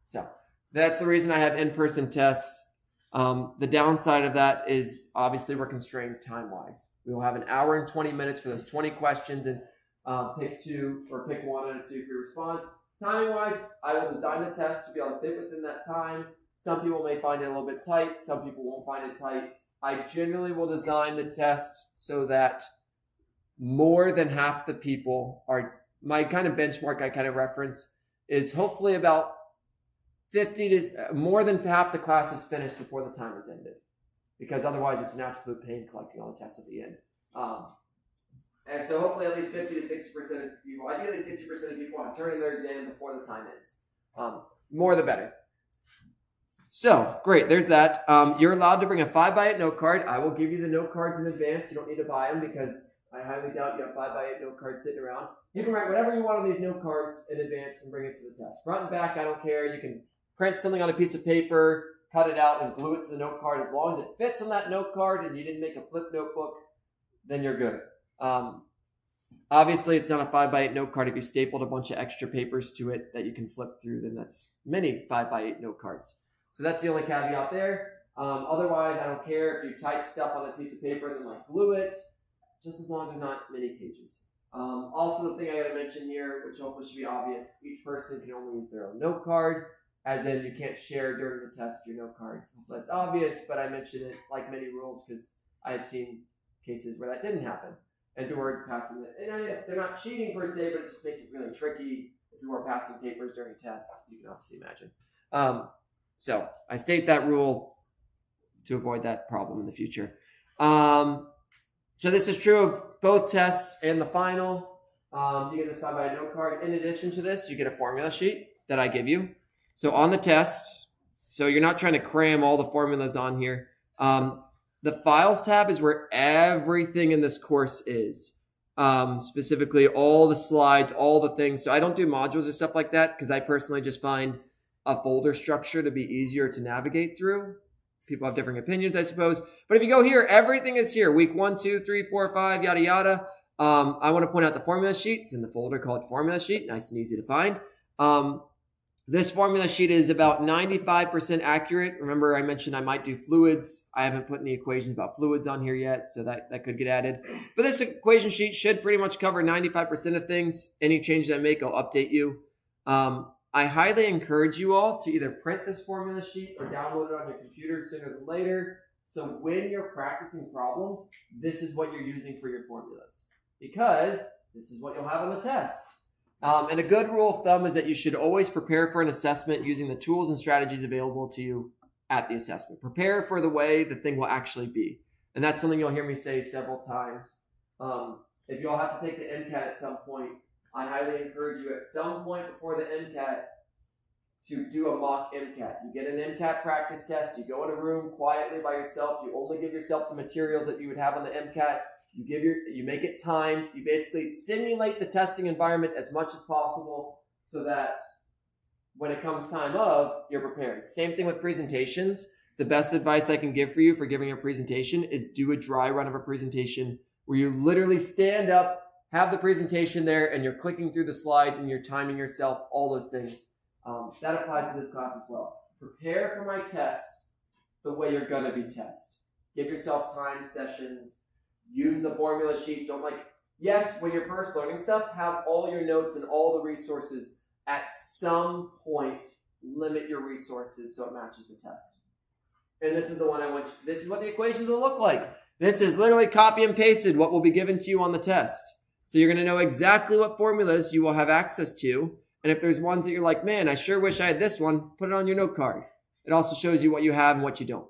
So that's the reason I have in-person tests. The downside of that is obviously we're constrained time-wise. We will have an hour and 20 minutes for those 20 questions and pick two or pick one out of two for your response. Timing-wise, I will design the test to be able to fit within that time. Some people may find it a little bit tight. Some people won't find it tight. I generally will design the test so that more than half the people are, my kind of benchmark I kind of reference is hopefully about 50 to more than half the class is finished before the time is ended, because otherwise it's an absolute pain collecting all the tests at the end. And so hopefully at least 50 to 60% of people, ideally 60% of people want to turn in their exam before the time ends. More the better. So, great, there's that. You're allowed to bring a 5x8 note card. I will give you the note cards in advance. You don't need to buy them because I highly doubt you have 5x8 note cards sitting around. You can write whatever you want on these note cards in advance and bring it to the test. Front and back, I don't care. You can print something on a piece of paper, cut it out, and glue it to the note card. As long as it fits on that note card and you didn't make a flip notebook, then you're good. Obviously, it's not a 5x8 note card. If you stapled a bunch of extra papers to it that you can flip through, then that's many 5x8 note cards. So that's the only caveat there. Otherwise, I don't care if you type stuff on a piece of paper and then glue it, just as long as there's not many pages. Also, the thing I got to mention here, which hopefully should be obvious, each person can only use their own note card, as in you can't share during the test your note card. Hopefully that's obvious, but I mention it like many rules because I've seen cases where that didn't happen. And people were passing it. And they're not cheating per se, but it just makes it really tricky if you are passing papers during tests. You can obviously imagine. So I state that rule to avoid that problem in the future. So this is true of both tests and the final. You get this 5x8 note card. In addition to this, you get a formula sheet that I give you. So on the test, so you're not trying to cram all the formulas on here. The files tab is where everything in this course is. Specifically all the slides, all the things. So I don't do modules or stuff like that because I personally just find a folder structure to be easier to navigate through. People have different opinions, I suppose. But if you go here, everything is here. Week 1, 2, 3, 4, 5, yada, yada. I want to point out the formula sheet. It's in the folder called formula sheet. Nice and easy to find. This formula sheet is about 95% accurate. Remember, I mentioned I might do fluids. I haven't put any equations about fluids on here yet, so that could get added. But this equation sheet should pretty much cover 95% of things. Any changes I make, I'll update you. I highly encourage you all to either print this formula sheet or download it on your computer sooner than later. So when you're practicing problems, this is what you're using for your formulas, because this is what you'll have on the test. And a good rule of thumb is that you should always prepare for an assessment using the tools and strategies available to you at the assessment. Prepare for the way the thing will actually be. And that's something you'll hear me say several times. If you all have to take the MCAT at some point, I highly encourage you at some point before the MCAT to do a mock MCAT. You get an MCAT practice test. You go in a room quietly by yourself. You only give yourself the materials that you would have on the MCAT. You make it timed. You basically simulate the testing environment as much as possible so that when it comes time of, you're prepared. Same thing with presentations. The best advice I can give for you for giving a presentation is do a dry run of a presentation where you literally stand up, have the presentation there, and you're clicking through the slides and you're timing yourself, all those things. That applies to this class as well. Prepare for my tests the way you're going to be tested. Give yourself time sessions. Use the formula sheet. Don't yes, when you're first learning stuff, have all your notes and all the resources. At some point, limit your resources so it matches the test. And this is the one I want you, this is what the equations will look like. This is literally copy and pasted what will be given to you on the test. So you're going to know exactly what formulas you will have access to. And if there's ones that you're like, man, I sure wish I had this one, put it on your note card. It also shows you what you have and what you don't.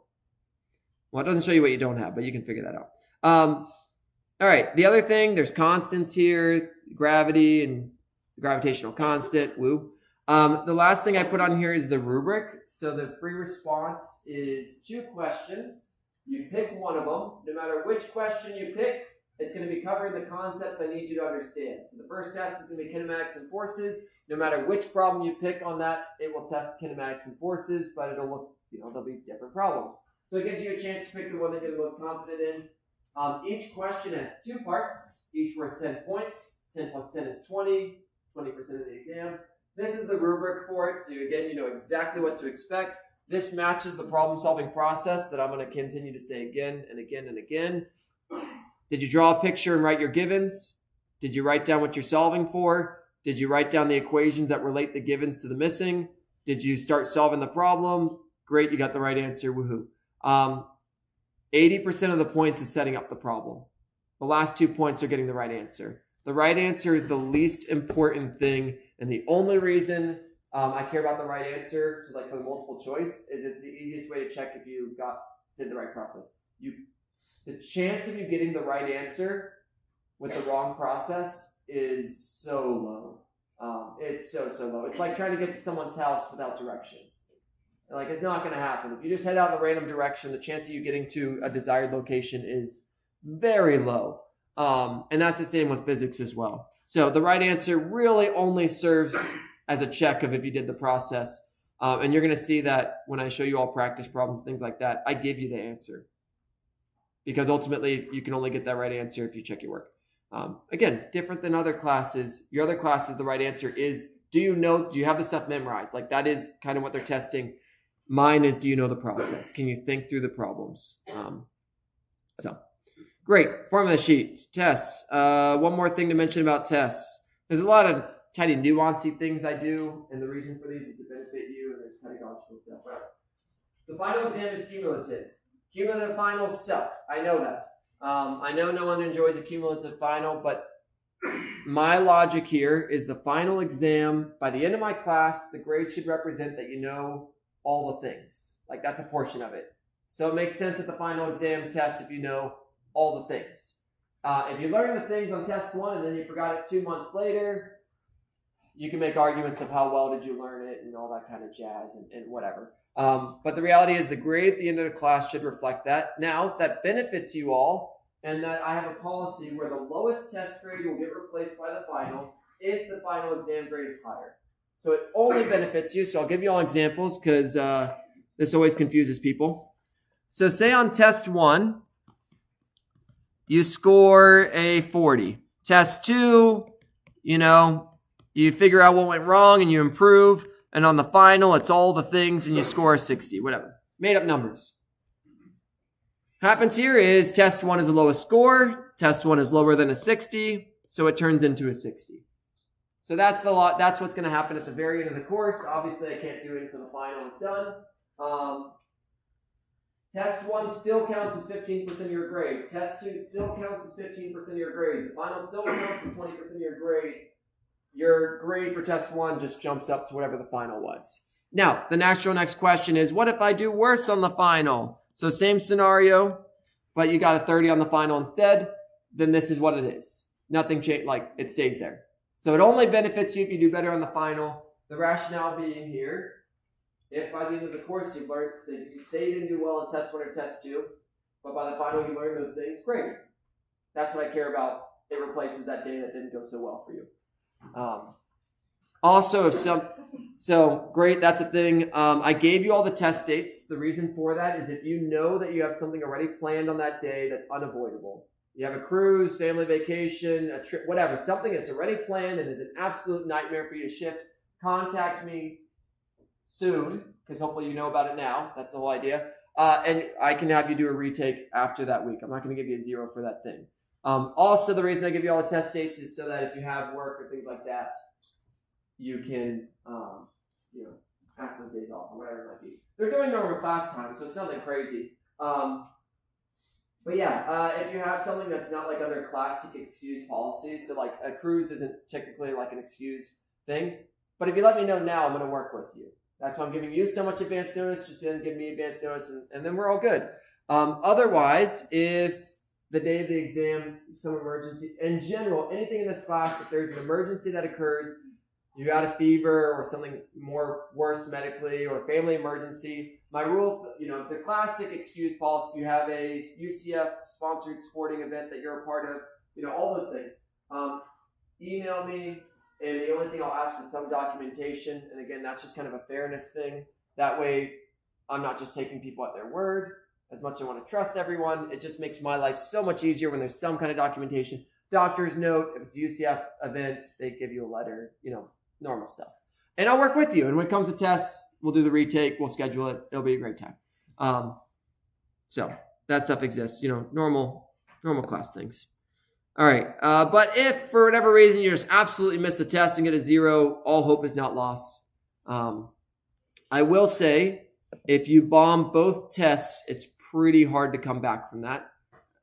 Well, it doesn't show you what you don't have, but you can figure that out. All right, the other thing, there's constants here, gravity and gravitational constant, woo. The last thing I put on here is the rubric. So the free response is 2 questions. You pick one of them. No matter which question you pick, it's going to be covering the concepts I need you to understand. So the first test is going to be kinematics and forces. No matter which problem you pick on that, it will test kinematics and forces, but it'll look, there'll be different problems. So it gives you a chance to pick the one that you're the most confident in. Each question has 2 parts, each worth 10 points. 10 plus 10 is 20, 20% of the exam. This is the rubric for it, so again, you know exactly what to expect. This matches the problem-solving process that I'm going to continue to say again and again and again. Did you draw a picture and write your givens? Did you write down what you're solving for? Did you write down the equations that relate the givens to the missing? Did you start solving the problem? Great, you got the right answer, woohoo. 80% of the points is setting up the problem. The last 2 points are getting the right answer. The right answer is the least important thing, and the only reason I care about the right answer, so like for the multiple choice, is it's the easiest way to check if you did the right process. The chance of you getting the right answer with the wrong process is so low. It's so low. It's like trying to get to someone's house without directions. Like, it's not going to happen. If you just head out in a random direction, the chance of you getting to a desired location is very low. And that's the same with physics as well. So the right answer really only serves as a check of if you did the process. And you're going to see that when I show you all practice problems, things like that, I give you the answer. Because ultimately, you can only get that right answer if you check your work. Again, different than other classes. Your other classes, the right answer is, do you have the stuff memorized? Like, that is kind of what they're testing. Mine is, do you know the process? Can you think through the problems? Great. Formula sheet, tests. One more thing to mention about tests. There's a lot of tiny nuancy things I do, and the reason for these is to benefit you, and there's pedagogical stuff. The final exam is cumulative. Cumulative finals suck. I know that. I know no one enjoys a cumulative final, but my logic here is the final exam, by the end of my class, the grade should represent that you know all the things. Like, that's a portion of it. So it makes sense that the final exam tests if you know all the things. If you learn the things on test 1 and then you forgot it 2 months later, you can make arguments of how well did you learn it and all that kind of jazz and whatever. But the reality is the grade at the end of the class should reflect that. Now, that benefits you all, and that I have a policy where the lowest test grade will get replaced by the final if the final exam grade is higher. So it only benefits you. So I'll give you all examples because this always confuses people. So say on test 1, you score a 40. Test 2, you figure out what went wrong and you improve. And on the final, it's all the things and you score a 60, whatever. Made up numbers. Happens here is test 1 is the lowest score. Test 1 is lower than a 60. So it turns into a 60. So that's what's going to happen at the very end of the course. Obviously, I can't do it until the final is done. Test 1 still counts as 15% of your grade. Test 2 still counts as 15% of your grade. The final still counts as 20% of your grade. Your grade for test 1 just jumps up to whatever the final was. Now, the natural next question is, what if I do worse on the final? So same scenario, but you got a 30 on the final instead, then this is what it is. Nothing changed, like it stays there. So it only benefits you if you do better on the final. The rationale being here, if by the end of the course you've learned, say you didn't do well in test 1 or test 2, but by the final you learned those things, great. That's what I care about. It replaces that day that didn't go so well for you. So great, that's a thing. I gave you all the test dates. The reason for that is if you know that you have something already planned on that day that's unavoidable. You have a cruise, family vacation, a trip, whatever, something that's already planned and is an absolute nightmare for you to shift, contact me soon, because hopefully you know about it now. That's the whole idea. And I can have you do a retake after that week. I'm not going to give you a 0 for that thing. Also, the reason I give you all the test dates is so that if you have work or things like that, you can, ask those days off or whatever it might be. They're doing normal class time, so it's nothing crazy. But yeah, if you have something that's not like under classic excuse policies, so like a cruise isn't technically like an excused thing, but if you let me know now, I'm going to work with you. That's why I'm giving you so much advance notice, just then give me advance notice, and then we're all good. Otherwise, if the day of the exam, some emergency, in general, anything in this class, if there's an emergency that occurs, you got a fever or something worse medically or family emergency, my rule, the classic excuse policy, you have a UCF sponsored sporting event that you're a part of, all those things. Email me And the only thing I'll ask is some documentation. And again, that's just kind of a fairness thing. That way, I'm not just taking people at their word. As much as I want to trust everyone, it just makes my life so much easier when there's some kind of documentation. Doctor's note, if it's a UCF event, they give you a letter, normal stuff. And I'll work with you. And when it comes to tests, we'll do the retake. We'll schedule it. It'll be a great time. So that stuff exists, normal class things. All right. But if for whatever reason you just absolutely miss the test and get a 0, all hope is not lost. I will say, if you bomb both tests, it's pretty hard to come back from that.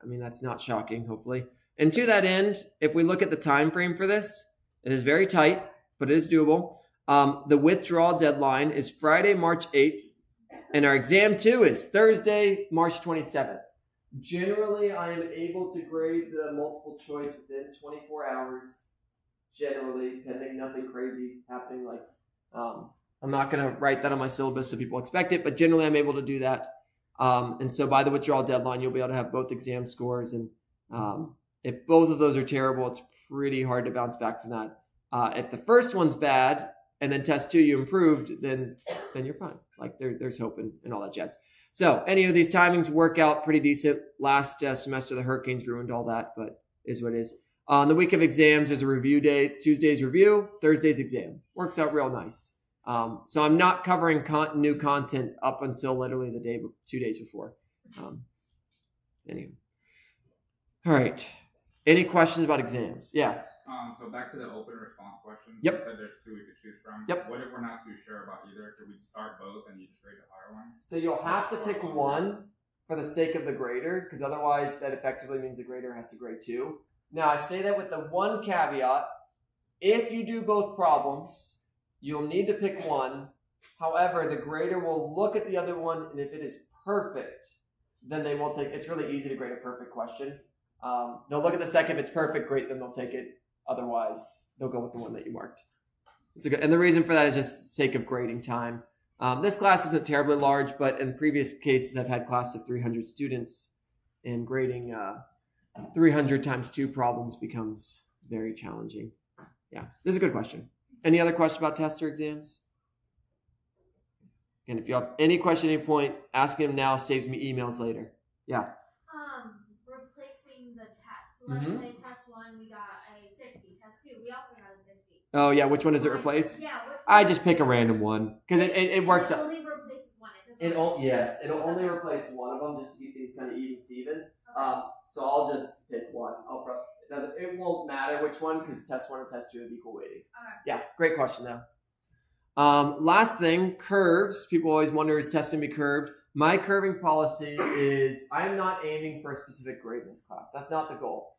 I mean, that's not shocking, hopefully. And to that end, if we look at the time frame for this, it is very tight, but it is doable. The withdrawal deadline is Friday, March 8th, and our exam 2 is Thursday, March 27th. Generally, I am able to grade the multiple choice within 24 hours, generally, pending nothing crazy happening. I'm not going to write that on my syllabus so people expect it, but generally I'm able to do that. And so by the withdrawal deadline, you'll be able to have both exam scores. And if both of those are terrible, it's pretty hard to bounce back from that. If the first one's bad and then test 2 you improved, then you're fine. There's hope and all that jazz. So any of these timings work out pretty decent. Last semester, the hurricanes ruined all that, but is what it is. On the week of exams, there's a review day. Tuesday's review, Thursday's exam. Works out real nice. So I'm not covering new content up until literally 2 days before. Anyway. All right. Any questions about exams? Yeah. So back to the open response question. Yep. You said there's 2 we could choose from. Yep. What if we're not too sure about either? Could we start both and you just grade a higher one? So you'll have to pick one for the sake of the grader, because otherwise that effectively means the grader has to grade 2. Now I say that with the one caveat. If you do both problems, you'll need to pick one. However, the grader will look at the other one, and if it is perfect, then they will take. It's really easy to grade a perfect question. They'll look at the second. If it's perfect, great, then they'll take it. Otherwise, they'll go with the one that you marked. And the reason for that is just sake of grading time. This class isn't terribly large, but in previous cases, I've had classes of 300 students, and grading 300 times 2 problems becomes very challenging. Yeah, this is a good question. Any other question about tests or exams? And if you have any question at any point, asking them now saves me emails later. Yeah. Replacing the test. So let's say test 1 we got a 60. Test 2 we also got a 60. Oh yeah, which one does it replace? Yeah. I just pick a random one because it works out. It only replaces one. It'll only replace one of them just to keep things kind of even Steven. Okay. So I'll just pick one. It won't matter which one because test 1 and test 2 have equal weighting. Okay. Yeah, great question though. Last thing, curves. People always wonder, is testing be curved? My curving policy is I'm not aiming for a specific grade in this class. That's not the goal.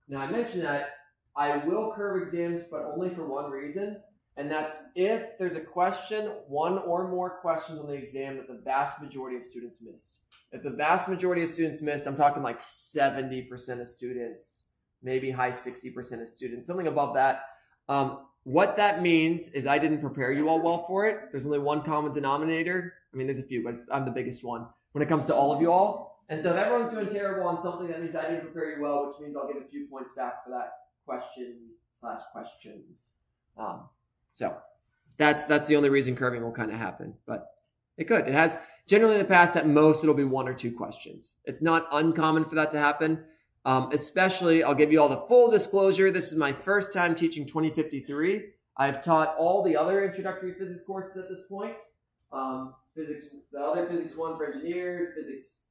Now I mentioned that I will curve exams, but only for one reason. And that's if there's a question, one or more questions on the exam that the vast majority of students missed. If the vast majority of students missed, I'm talking like 70% of students, maybe high 60% of students, something above that. What that means is I didn't prepare you all well for it. There's only one common denominator. I mean, there's a few, but I'm the biggest one when it comes to all of you all. And so if everyone's doing terrible on something, that means I didn't prepare you well, which means I'll get a few points back for that question/questions. So that's the only reason curving will kind of happen, but it could. It has generally in the past at most it'll be 1 or 2 questions. It's not uncommon for that to happen. Especially, I'll give you all the full disclosure. This is my first time teaching 2053. I've taught all the other introductory physics courses at this point. The other physics 1 for engineers, physics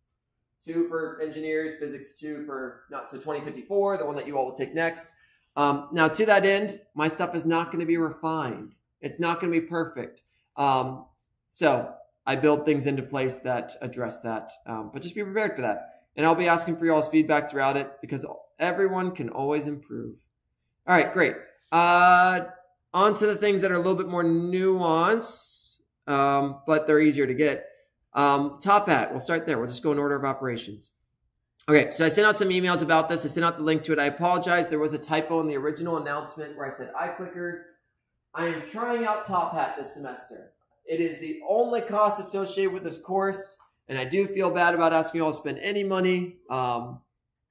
2 for engineers, physics 2 for 2054, the one that you all will take next. Now to that end, my stuff is not going to be refined. It's not going to be perfect. So I build things into place that address that, but just be prepared for that. And I'll be asking for y'all's feedback throughout it because everyone can always improve. All right, great. On to the things that are a little bit more nuanced, but they're easier to get. Top Hat, we'll start there. We'll just go in order of operations. Okay, so I sent out some emails about this. I sent out the link to it. I apologize. There was a typo in the original announcement where I said iClickers. I am trying out Top Hat this semester. It is the only cost associated with this course. And I do feel bad about asking you all to spend any money.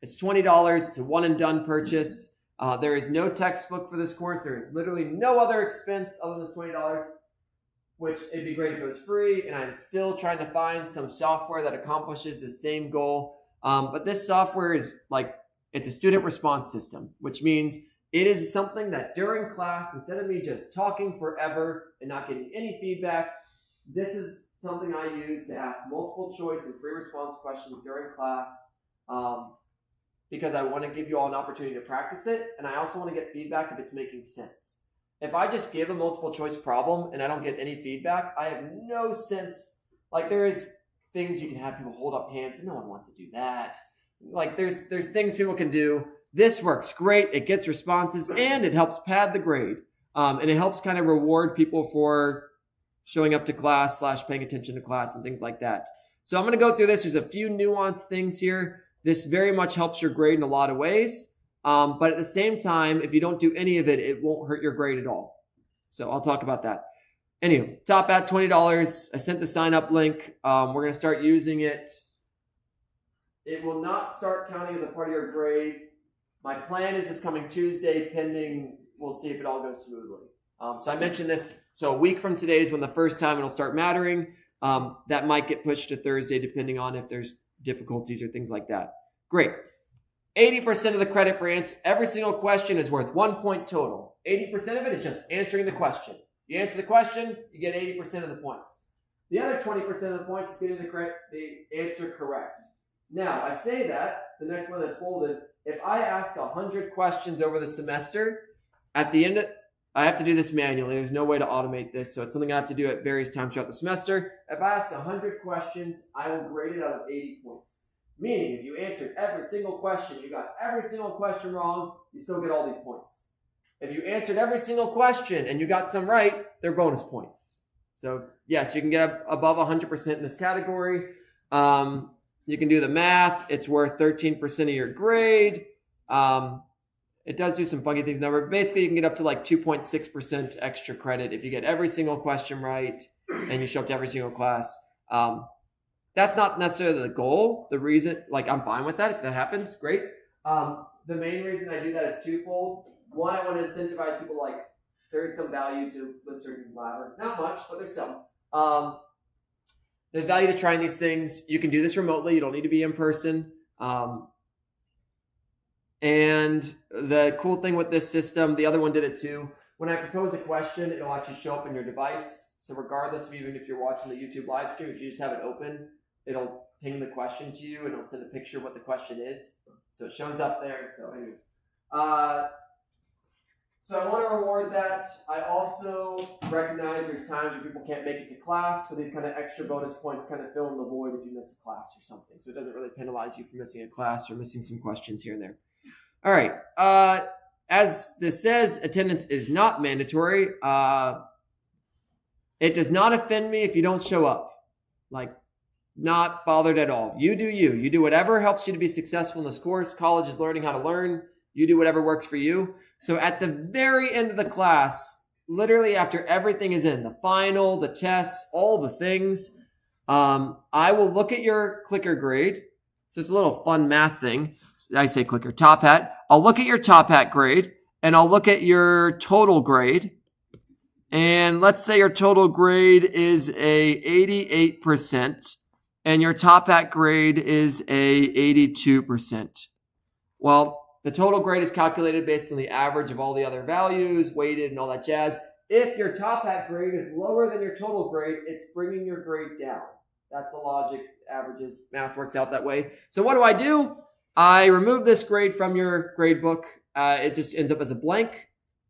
It's $20. It's a one and done purchase. There is no textbook for this course. There is literally no other expense other than this $20, which it'd be great if it was free. And I'm still trying to find some software that accomplishes the same goal. But this software is like, it's a student response system, which means it is something that during class, instead of me just talking forever and not getting any feedback, this is something I use to ask multiple choice and free response questions during class, because I want to give you all an opportunity to practice it. And I also want to get feedback if it's making sense. If I just give a multiple choice problem and I don't get any feedback, I have no sense. Like, there is things you can have people hold up hands, but no one wants to do that. Like, there's things people can do. This works great. It gets responses and it helps pad the grade. And it helps kind of reward people for showing up to class / paying attention to class and things like that. So I'm going to go through this. There's a few nuanced things here. This very much helps your grade in a lot of ways. But at the same time, if you don't do any of it, it won't hurt your grade at all. So I'll talk about that. Anyway, top at $20. I sent the sign up link. We're going to start using it. It will not start counting as a part of your grade. My plan is this coming Tuesday, pending, we'll see if it all goes smoothly. So I mentioned this. So a week from today is when the first time it'll start mattering. That might get pushed to Thursday, depending on if there's difficulties or things like that. Great. 80% of the credit for every single question is worth 1 point total. 80% of it is just answering the question. You answer the question, you get 80% of the points. The other 20% of the points is getting the answer correct. Now, I say that, the next one that's bolded, if I ask 100 questions over the semester, at the end of, I have to do this manually. There's no way to automate this, so it's something I have to do at various times throughout the semester. If I ask 100 questions, I will grade it out of 80 points. Meaning, if you answered every single question, you got every single question wrong, you still get all these points. If you answered every single question and you got some right, they're bonus points. So yes, you can get above 100% in this category. You can do the math. It's worth 13% of your grade. It does do some funky things. Now, basically, you can get up to like 2.6% extra credit if you get every single question right and you show up to every single class. That's not necessarily the goal. The reason, like, I'm fine with that. If that happens, great. The main reason I do that is twofold. One, I want to incentivize people, like, there is some value to Lister and Blabber. Not much, but there's some. There's value to trying these things. You can do this remotely. You don't need to be in person. And the cool thing with this system, the other one did it too. When I propose a question, it'll actually show up in your device. So regardless of even if you're watching the YouTube live stream, if you just have it open, it'll ping the question to you and it'll send a picture of what the question is. So it shows up there. So anyway. So I want to reward that. I also recognize there's times where people can't make it to class, so these kind of extra bonus points kind of fill in the void if you miss a class or something. So it doesn't really penalize you for missing a class or missing some questions here and there. All right. As this says, attendance is not mandatory. It does not offend me if you don't show up. Like, not bothered at all. You do you. You do whatever helps you to be successful in this course. College is learning how to learn. You do whatever works for you. So at the very end of the class, literally after everything is in, the final, the tests, all the things, I will look at your clicker grade. So it's a little fun math thing. I say clicker, top hat. I'll look at your top hat grade, and I'll look at your total grade. And let's say your total grade is a 88%, and your top hat grade is a 82%. Well, the total grade is calculated based on the average of all the other values, weighted and all that jazz. If your top hat grade is lower than your total grade, it's bringing your grade down. That's the logic. Averages, math works out that way. So what do? I remove this grade from your grade book. It just ends up as a blank.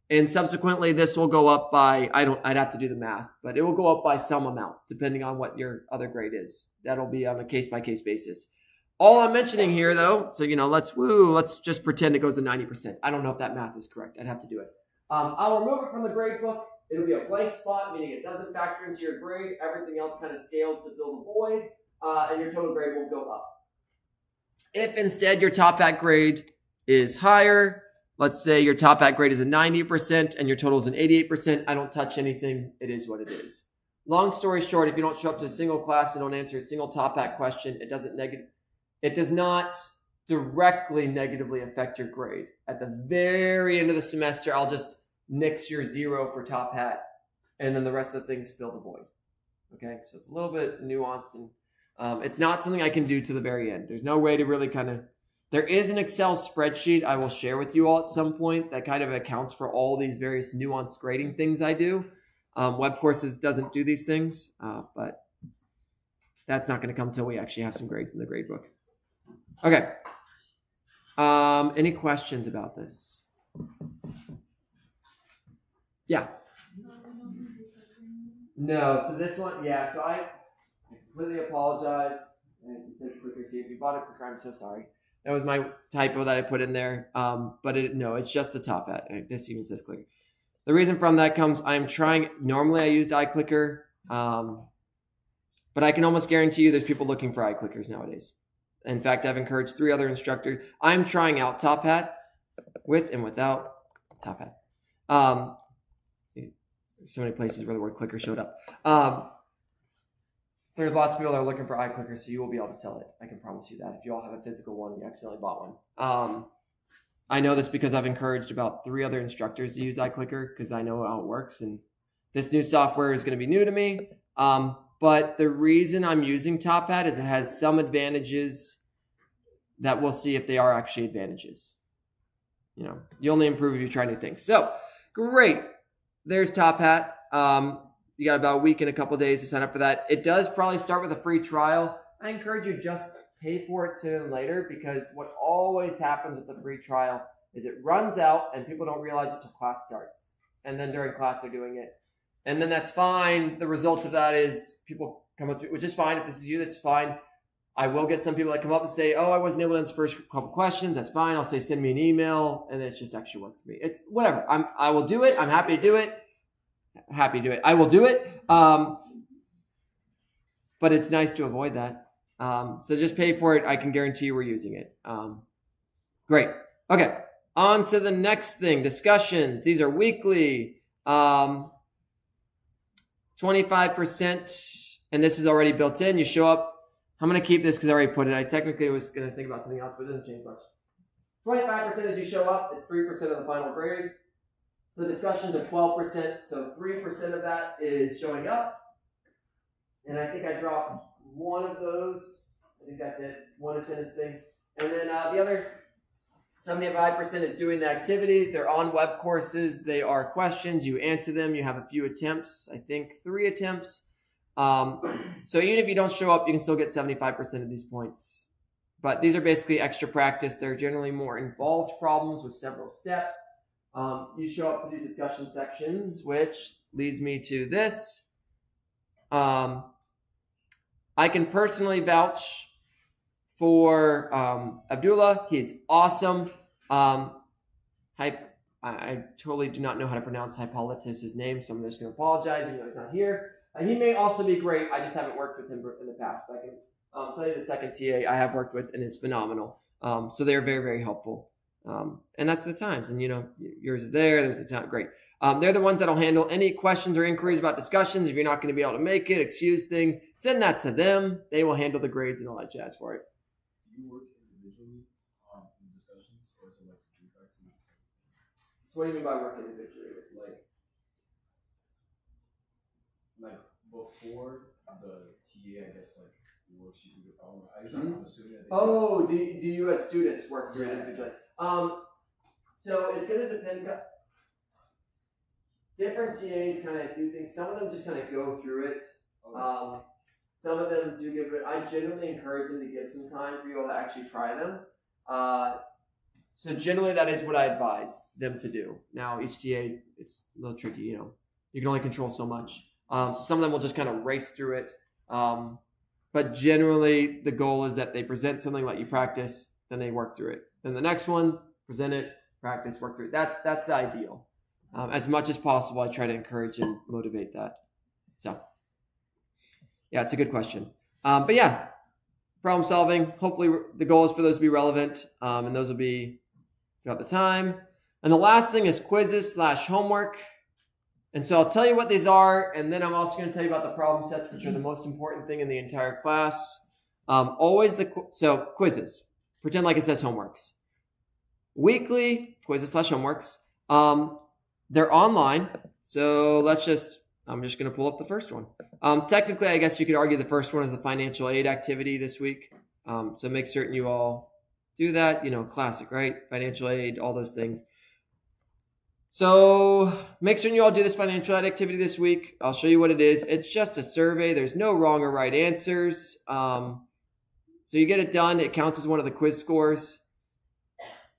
And subsequently, this will go up by, I'd have to do the math, but it will go up by some amount, depending on what your other grade is. That'll be on a case-by-case basis. All I'm mentioning here, though, so, let's just pretend it goes to 90%. I don't know if that math is correct. I'd have to do it. I'll remove it from the grade book. It'll be a blank spot, meaning it doesn't factor into your grade. Everything else kind of scales to fill the void, and your total grade will go up. If instead your top hat grade is higher, let's say your top hat grade is a 90% and your total is an 88%, I don't touch anything. It is what it is. Long story short, if you don't show up to a single class and don't answer a single top hat question, it does not directly negatively affect your grade. At the very end of the semester, I'll just nix your 0 for top hat, and then the rest of the things fill the void. Okay, so it's a little bit nuanced, and it's not something I can do to the very end. There's no way to really there is an Excel spreadsheet I will share with you all at some point that kind of accounts for all these various nuanced grading things I do. Web Courses doesn't do these things, but that's not going to come until we actually have some grades in the grade book. Okay. Any questions about this? Yeah. No, so this one, yeah, so I completely apologize. And it says clicker C. If you bought a clicker, I'm so sorry. That was my typo that I put in there. But no, it's just the top hat. This even says clicker. The reason from that comes, normally I used iClicker, but I can almost guarantee you there's people looking for iClickers nowadays. In fact, I've encouraged 3 other instructors. I'm trying out Top Hat with and without Top Hat. So many places where the word clicker showed up. There's lots of people that are looking for iClicker, so you will be able to sell it. I can promise you that. If you all have a physical one, you accidentally bought one. I know this because I've encouraged about 3 other instructors to use iClicker because I know how it works. And this new software is going to be new to me. But the reason I'm using Top Hat is it has some advantages that we'll see if they are actually advantages. You know, you only improve if you try new things. So, great. There's Top Hat. You got about a week and a couple of days to sign up for that. It does probably start with a free trial. I encourage you just pay for it sooner than later, because what always happens with the free trial is it runs out and people don't realize it till class starts. And then during class they're doing it. And then that's fine. The result of that is people come up to, which is fine. If this is you, that's fine. I will get some people that come up and say, oh, I wasn't able to answer the first couple questions. That's fine. I'll say, send me an email. And it's just actually work for me. It's whatever. I will do it. I'm happy to do it. I will do it. But it's nice to avoid that. So just pay for it. I can guarantee you we're using it. Great. Okay. On to the next thing. Discussions. These are weekly. 25%. And this is already built in. You show up. I'm going to keep this because I already put it. I technically was going to think about something else, but it doesn't change much. 25% as you show up. It's 3% of the final grade. So discussions are 12%. So 3% of that is showing up. And I think I dropped one of those. I think that's it. One attendance thing. And then the other 75% is doing the activity. They're on web courses. They are questions. You answer them. You have a few attempts. I think 3 attempts. So even if you don't show up, you can still get 75% of these points. But these are basically extra practice. They're generally more involved problems with several steps. You show up to these discussion sections, which leads me to this. I can personally vouch for Abdullah. He's awesome. I totally do not know how to pronounce Hippolytus' name, so I'm just going to apologize even though he's not here. He may also be great. I just haven't worked with him in the past. But I can tell you the second TA I have worked with and is phenomenal. So they're very, very helpful. And that's the times. And, you know, yours is there. There's the time. Great. They're the ones that'll handle any questions or inquiries about discussions. If you're not going to be able to make it, excuse things, send that to them. They will handle the grades and all that jazz for it. Do you work individually in discussions, or is it like a group activity? So what do you mean by work individually? Like before the TA, I guess, like works you through the problem. I'm assuming that. Oh, do you as students work through it individually? So it's going to depend. Different TAs kind of do things. Some of them just kind of go through it. Some of them do give it. I generally encourage them to give some time for you all to actually try them. So generally that is what I advise them to do. Now each TA, it's a little tricky, you know. You can only control so much. So some of them will just kind of race through it. But generally the goal is that they present something, let you practice, then they work through it. Then the next one, present it, practice, work through it. That's the ideal. As much as possible, I try to encourage and motivate that. So, yeah, it's a good question. But yeah, problem solving. Hopefully the goal is for those to be relevant, and those will be throughout the time. And the last thing is quizzes / homework. And so I'll tell you what these are, and then I'm also going to tell you about the problem sets, which are the most important thing in the entire class. So quizzes. pretend like it says homeworks. Weekly quizzes / homeworks. They're online. So I'm just going to pull up the first one. Technically, I guess you could argue the first one is the financial aid activity this week. So make certain you all do that. Classic, right? Financial aid, all those things. So make certain you all do this financial aid activity this week. I'll show you what it is. It's just a survey. There's no wrong or right answers. So you get it done. It counts as one of the quiz scores.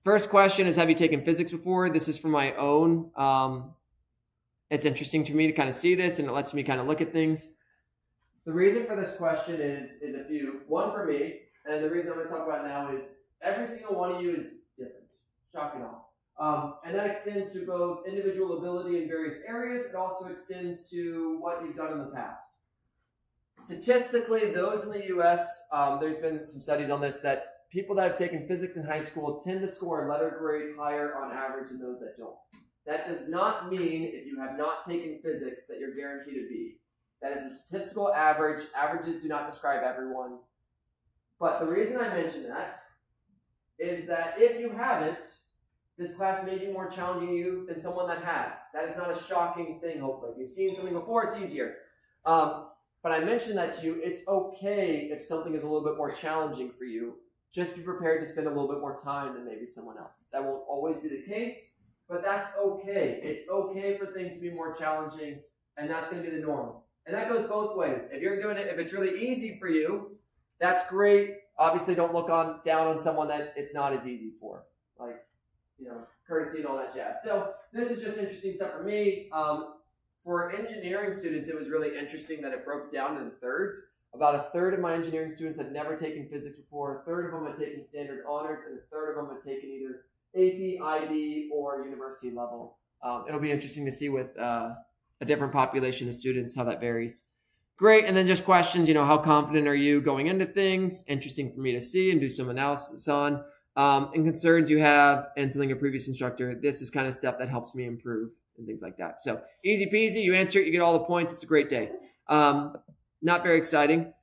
First question is, have you taken physics before? This is for my own. It's interesting to me to kind of see this, and it lets me kind of look at things. The reason for this question is a few. One for me, and the reason I'm going to talk about now is every single one of you is different. Shocking all. And that extends to both individual ability in various areas. It also extends to what you've done in the past. Statistically, those in the U.S., there's been some studies on this, that people that have taken physics in high school tend to score a letter grade higher on average than those that don't. That does not mean if you have not taken physics that you're guaranteed to be. That is a statistical average. Averages do not describe everyone. But the reason I mention that is that if you haven't, this class may be more challenging to you than someone that has. That is not a shocking thing, hopefully. If you've seen something before, it's easier. But I mentioned that to you. It's okay if something is a little bit more challenging for you. Just be prepared to spend a little bit more time than maybe someone else. That won't always be the case, but that's okay. It's okay for things to be more challenging, and that's going to be the norm. And that goes both ways. If you're doing it, if it's really easy for you, that's great. Obviously, don't look down on someone that it's not as easy for, like, courtesy and all that jazz. So this is just interesting stuff for me. For engineering students, it was really interesting that it broke down into thirds. About a third of my engineering students had never taken physics before. A third of them had taken standard honors, and a third of them had taken either AP, IB, or university level. It'll be interesting to see with a different population of students how that varies. Great, and then just questions, how confident are you going into things? Interesting for me to see and do some analysis on. And concerns you have and something a previous instructor. This is kind of stuff that helps me improve and things like that. So easy peasy, you answer it, you get all the points. It's a great day. Not very exciting.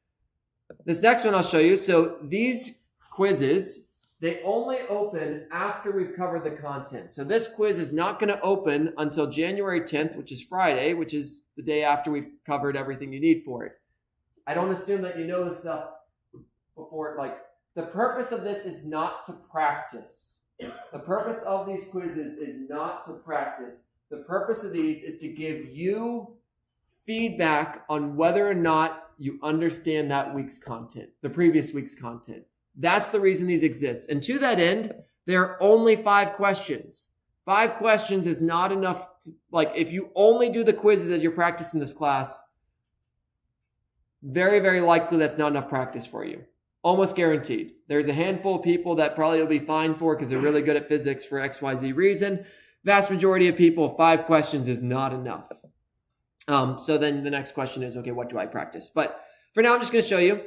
This next one I'll show you. So these quizzes, they only open after we've covered the content. So this quiz is not going to open until January 10th, which is Friday, which is the day after we've covered everything you need for it. I don't assume that you know this stuff before. The purpose of this is not to practice. The purpose of these quizzes is not to practice. The purpose of these is to give you feedback on whether or not you understand that week's content, the previous week's content. That's the reason these exist. And to that end, there are only 5 questions. 5 questions is not enough. If you only do the quizzes as you're practicing this class, very, very likely that's not enough practice for you. Almost guaranteed. There's a handful of people that probably will be fine for because they're really good at physics for XYZ reason. Vast majority of people, 5 questions is not enough. So then the next question is, okay, what do I practice? But for now, I'm just going to show you.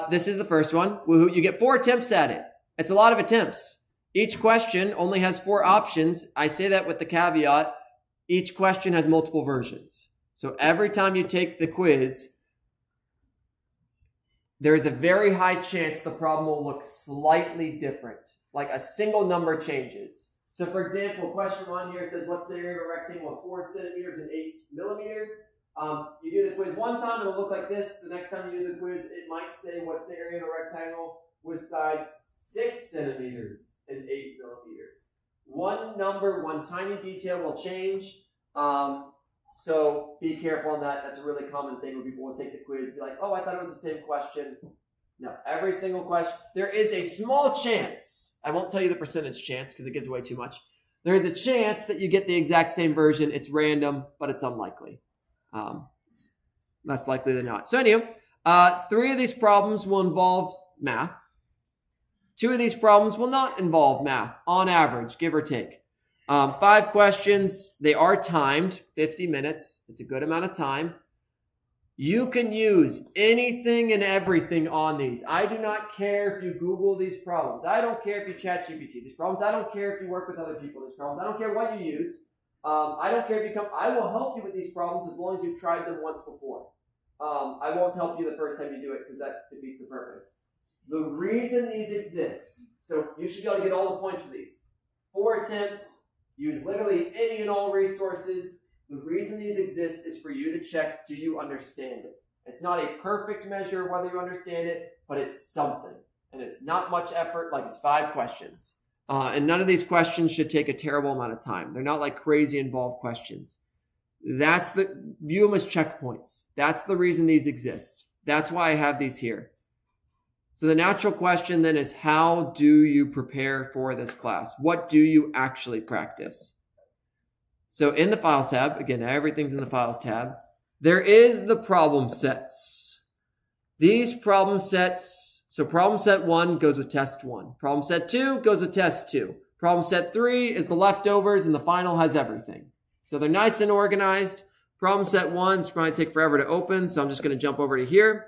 This is the first one. Woohoo. You get 4 attempts at it. It's a lot of attempts. Each question only has 4 options. I say that with the caveat, each question has multiple versions. So every time you take the quiz, there is a very high chance the problem will look slightly different. Like a single number changes. So for example, question 1 here says, what's the area of a rectangle of 4 centimeters and 8 millimeters? You do the quiz one time, it'll look like this. The next time you do the quiz, it might say, what's the area of a rectangle with sides 6 centimeters and 8 millimeters. One number, one tiny detail will change. So be careful on that. That's a really common thing when people will take the quiz and be like, oh, I thought it was the same question. No, every single question. There is a small chance. I won't tell you the percentage chance because it gives away too much. There is a chance that you get the exact same version. It's random, but it's unlikely. It's less likely than not. So anyway, 3 of these problems will involve math. 2 of these problems will not involve math on average, give or take. 5 questions. They are timed, 50 minutes. It's a good amount of time. You can use anything and everything on these. I do not care if you Google these problems. I don't care if you chat GPT these problems. I don't care if you work with other people these problems. I don't care what you use. I don't care if you come. I will help you with these problems as long as you've tried them once before. I won't help you the first time you do it because that defeats the purpose. The reason these exist, So you should be able to get all the points for these. 4 attempts, use literally any and all resources. The reason these exist is for you to check, do you understand it? It's not a perfect measure of whether you understand it, but it's something. And it's not much effort, like it's 5 questions. And none of these questions should take a terrible amount of time. They're not like crazy involved questions. View them as checkpoints. That's the reason these exist. That's why I have these here. So the natural question then is, how do you prepare for this class? What do you actually practice? So in the Files tab, again, everything's in the Files tab, there is the problem sets. These problem sets, so problem set 1 goes with test 1. Problem set 2 goes with test 2. Problem set 3 is the leftovers, and the final has everything. So they're nice and organized. Problem set 1 is probably take forever to open, so I'm just going to jump over to here.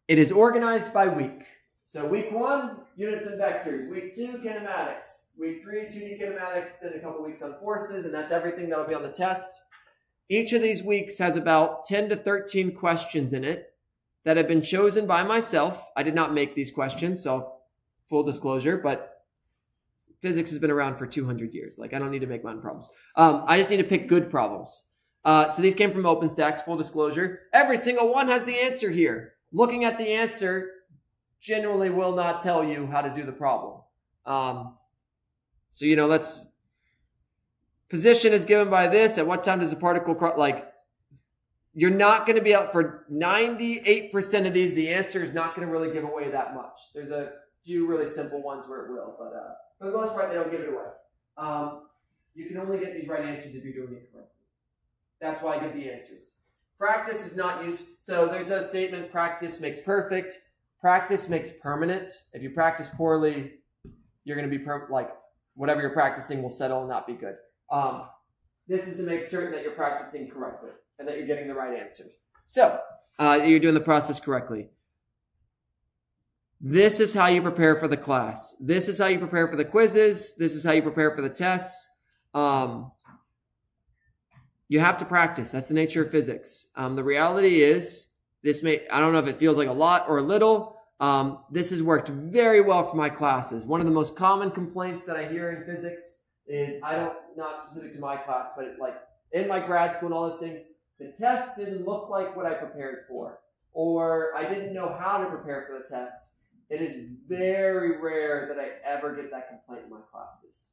It is organized by week. So week 1, units and vectors. Week 2, kinematics. Week 3, 2D kinematics, then a couple weeks on forces, and that's everything that'll be on the test. Each of these weeks has about 10 to 13 questions in it that have been chosen by myself. I did not make these questions, so full disclosure, but physics has been around for 200 years. Like, I don't need to make my own problems. I just need to pick good problems. So these came from OpenStax, full disclosure. Every single one has the answer here. Looking at the answer generally will not tell you how to do the problem. So, let's... Position is given by this. At what time does the particle you're not going to be out for 98% of these. The answer is not going to really give away that much. There's a few really simple ones where it will, but for the most part, they don't give it away. You can only get these right answers if you're doing it correctly. That's why I give the answers. Practice is not used. So there's a statement, practice makes perfect. Practice makes permanent. If you practice poorly, you're going to be whatever you're practicing will settle and not be good. This is to make certain that you're practicing correctly and that you're getting the right answers. So, you're doing the process correctly. This is how you prepare for the class. This is how you prepare for the quizzes. This is how you prepare for the tests. You have to practice. That's the nature of physics. The reality is, I don't know if it feels like a lot or a little. This has worked very well for my classes. One of the most common complaints that I hear in physics is, not specific to my class, but in my grad school and all those things, the test didn't look like what I prepared for, or I didn't know how to prepare for the test. It is very rare that I ever get that complaint in my classes.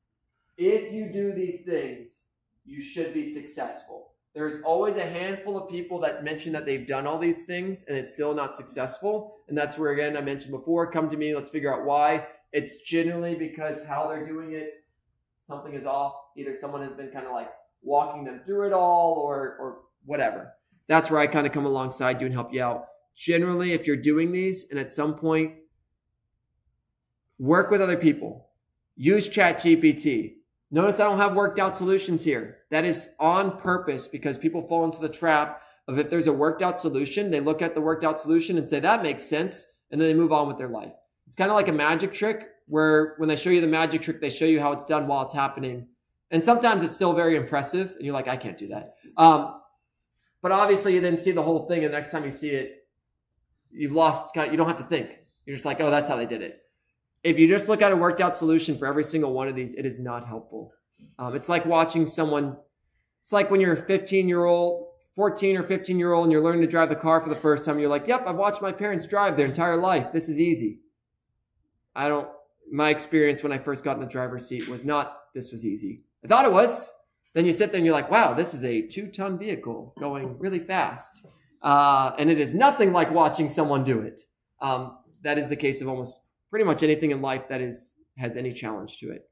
If you do these things, you should be successful. There's always a handful of people that mention that they've done all these things and it's still not successful. And that's where, again, I mentioned before, come to me, let's figure out why. It's generally because how they're doing it, something is off. Either someone has been kind of walking them through it all or whatever. That's where I kind of come alongside you and help you out. Generally, if you're doing these and at some point, work with other people. Use ChatGPT. Notice I don't have worked out solutions here. That is on purpose because people fall into the trap of if there's a worked out solution, they look at the worked out solution and say, that makes sense. And then they move on with their life. It's kind of like a magic trick where when they show you the magic trick, they show you how it's done while it's happening. And sometimes it's still very impressive. And you're like, I can't do that. But obviously you then see the whole thing. And the next time you see it, you've lost, you don't have to think. You're just like, oh, that's how they did it. If you just look at a worked out solution for every single one of these, it is not helpful. It's like watching someone, it's like when you're a 14 or 15-year-old and you're learning to drive the car for the first time. You're like, yep, I've watched my parents drive their entire life. This is easy. My experience when I first got in the driver's seat was not, this was easy. I thought it was. Then you sit there and you're like, wow, this is a 2-ton vehicle going really fast. And it is nothing like watching someone do it. That is the case of almost pretty much anything in life that has any challenge to it.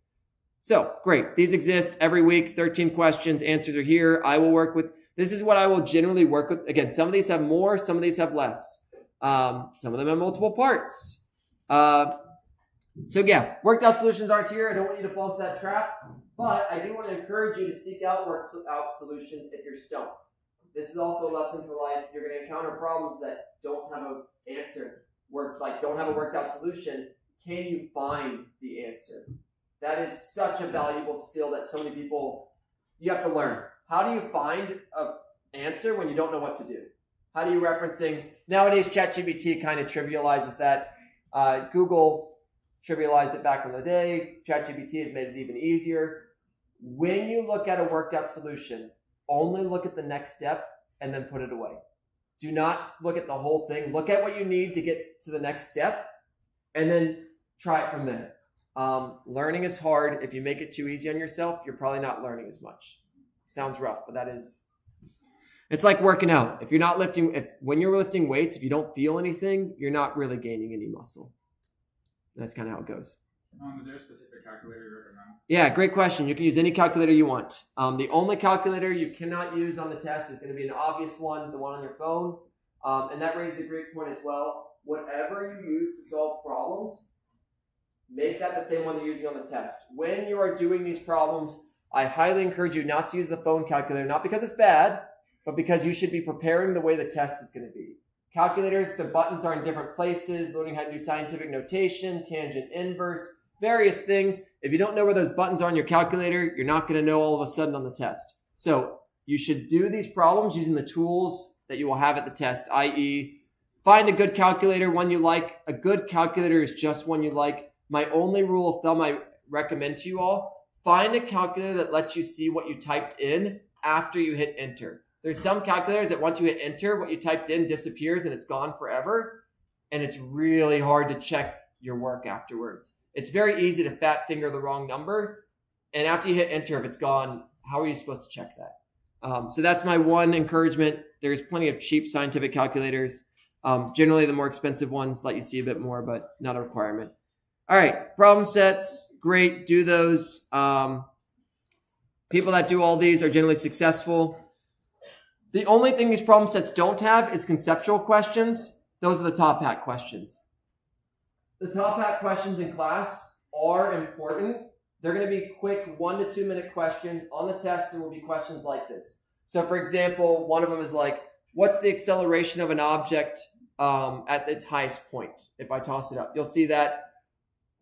So great. These exist every week. 13 questions. Answers are here. This is what I will generally work with. Again, some of these have more, some of these have less. Some of them have multiple parts. So yeah, worked out solutions aren't here. I don't want you to fall into that trap, but I do want to encourage you to seek out worked out solutions if you're stumped. This is also a lesson for life. You're going to encounter problems that don't have an answer, don't have a worked out solution. Can you find the answer? That is such a valuable skill that so many people, you have to learn. How do you find an answer when you don't know what to do? How do you reference things? Nowadays, ChatGPT kind of trivializes that. Google trivialized it back in the day. ChatGPT has made it even easier. When you look at a worked out solution, only look at the next step and then put it away. Do not look at the whole thing. Look at what you need to get to the next step and then try it from there. Learning is hard. If you make it too easy on yourself, you're probably not learning as much. Sounds rough, but that is, it's like working out. If you're not lifting, when you're lifting weights, if you don't feel anything, you're not really gaining any muscle. That's kind of how it goes. Is there a specific calculator you recommend? Yeah, great question. You can use any calculator you want. The only calculator you cannot use on the test is going to be an obvious one, the one on your phone. And that raises a great point as well. Whatever you use to solve problems, make that the same one you're using on the test. When you are doing these problems, I highly encourage you not to use the phone calculator, not because it's bad, but because you should be preparing the way the test is going to be. Calculators, the buttons are in different places, learning how to do scientific notation, tangent inverse, various things. If you don't know where those buttons are on your calculator, you're not going to know all of a sudden on the test. So you should do these problems using the tools that you will have at the test, i.e., find a good calculator, one you like. A good calculator is just one you like. My only rule of thumb I recommend to you all, find a calculator that lets you see what you typed in after you hit enter. There's some calculators that once you hit enter, what you typed in disappears and it's gone forever. And it's really hard to check your work afterwards. It's very easy to fat finger the wrong number. And after you hit enter, if it's gone, how are you supposed to check that? So that's my one encouragement. There's plenty of cheap scientific calculators. Generally, the more expensive ones let you see a bit more, but not a requirement. All right, problem sets, great, do those. People that do all these are generally successful. The only thing these problem sets don't have is conceptual questions. Those are the top hat questions. The top hat questions in class are important. They're going to be quick 1 to 2 minute questions. On the test, there will be questions like this. So for example, one of them is like, what's the acceleration of an object at its highest point? If I toss it up, you'll see that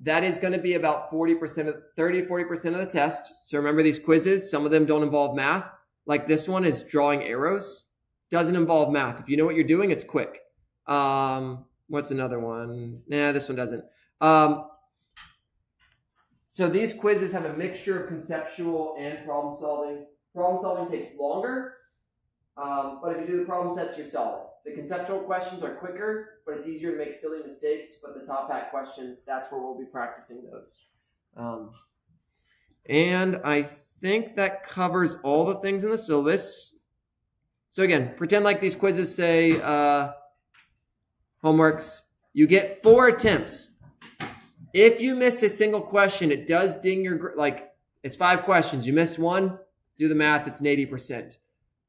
is going to be about 40% of 30-40% of the test. So remember these quizzes, some of them don't involve math. Like this one is drawing arrows. Doesn't involve math. If you know what you're doing, it's quick. What's another one? Nah, this one doesn't. So these quizzes have a mixture of conceptual and problem solving. Problem solving takes longer, but if you do the problem sets, you're solid. The conceptual questions are quicker, but it's easier to make silly mistakes. But the top hat questions, that's where we'll be practicing those. And I think that covers all the things in the syllabus. So again, pretend like these quizzes say homeworks. You get 4 attempts. If you miss a single question, it does ding your, it's 5 questions. You miss one, do the math, it's an 80%.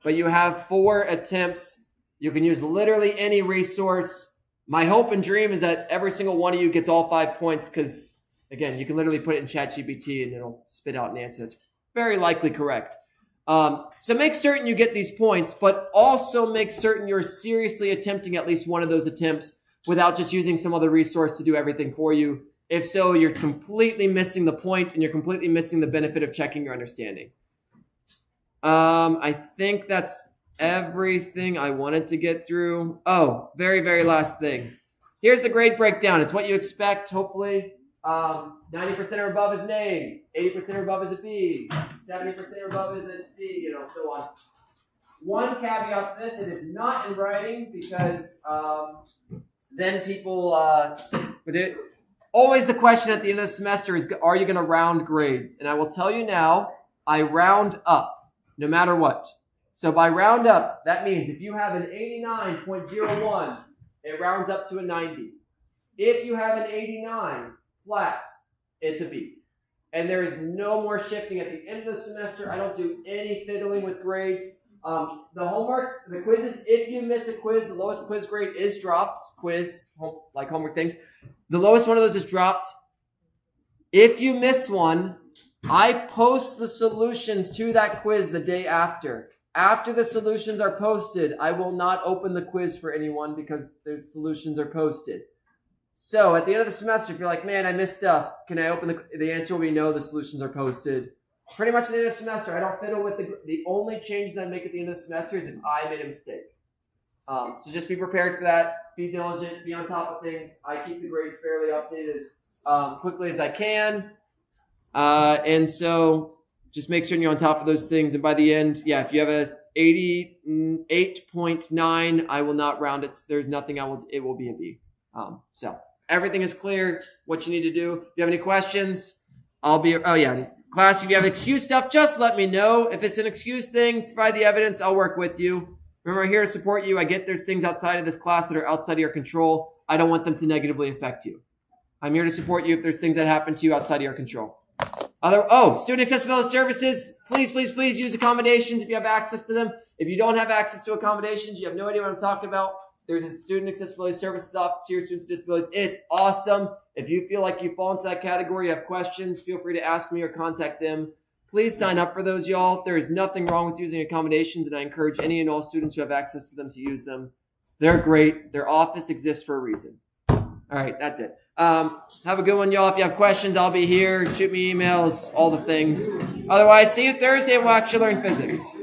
But you have 4 attempts. You can use literally any resource. My hope and dream is that every single one of you gets all 5 points because, again, you can literally put it in ChatGPT and it'll spit out an answer that's very likely correct. So make certain you get these points, but also make certain you're seriously attempting at least one of those attempts without just using some other resource to do everything for you. If so, you're completely missing the point and you're completely missing the benefit of checking your understanding. I think that's everything I wanted to get through. Oh, very, very last thing. Here's the grade breakdown. It's what you expect, hopefully. 90% or above is an A, 80% or above is a B, 70% or above is a C, so on. One caveat to this, it is not in writing because then people, always the question at the end of the semester is, are you going to round grades? And I will tell you now, I round up no matter what. So by round up, that means if you have an 89.01, it rounds up to a 90. If you have an 89 flat, it's a B. And there is no more shifting at the end of the semester. I don't do any fiddling with grades. The homeworks, the quizzes, if you miss a quiz, the lowest quiz grade is dropped. Like homework things. The lowest one of those is dropped. If you miss one, I post the solutions to that quiz the day after. After the solutions are posted, I will not open the quiz for anyone because the solutions are posted. So at the end of the semester, if you're like, man, I missed stuff, can I open the answer will be no, the solutions are posted. Pretty much at the end of the semester, I don't fiddle with the only change that I make at the end of the semester is if I made a mistake. So just be prepared for that. Be diligent. Be on top of things. I keep the grades fairly updated quickly as I can. And so just make sure you're on top of those things. And by the end, yeah, if you have a 88.9, I will not round it. There's nothing it will be a B. So everything is clear, what you need to do. If you have any questions, class, if you have excuse stuff, just let me know. If it's an excuse thing, provide the evidence. I'll work with you. Remember, I'm here to support you. I get there's things outside of this class that are outside of your control. I don't want them to negatively affect you. I'm here to support you if there's things that happen to you outside of your control. Student accessibility services, please use accommodations if you have access to them. If you don't have access to accommodations, you have no idea what I'm talking about. There's a student accessibility services office here, students with disabilities. It's awesome. If you feel like you fall into that category, you have questions, feel free to ask me or contact them. Please sign up for those, y'all. There is nothing wrong with using accommodations, and I encourage any and all students who have access to them to use them. They're great. Their office exists for a reason. All right, that's it. Have a good one, y'all. If you have questions, I'll be here. Shoot me emails, all the things. Otherwise, see you Thursday and watch You Learn Physics.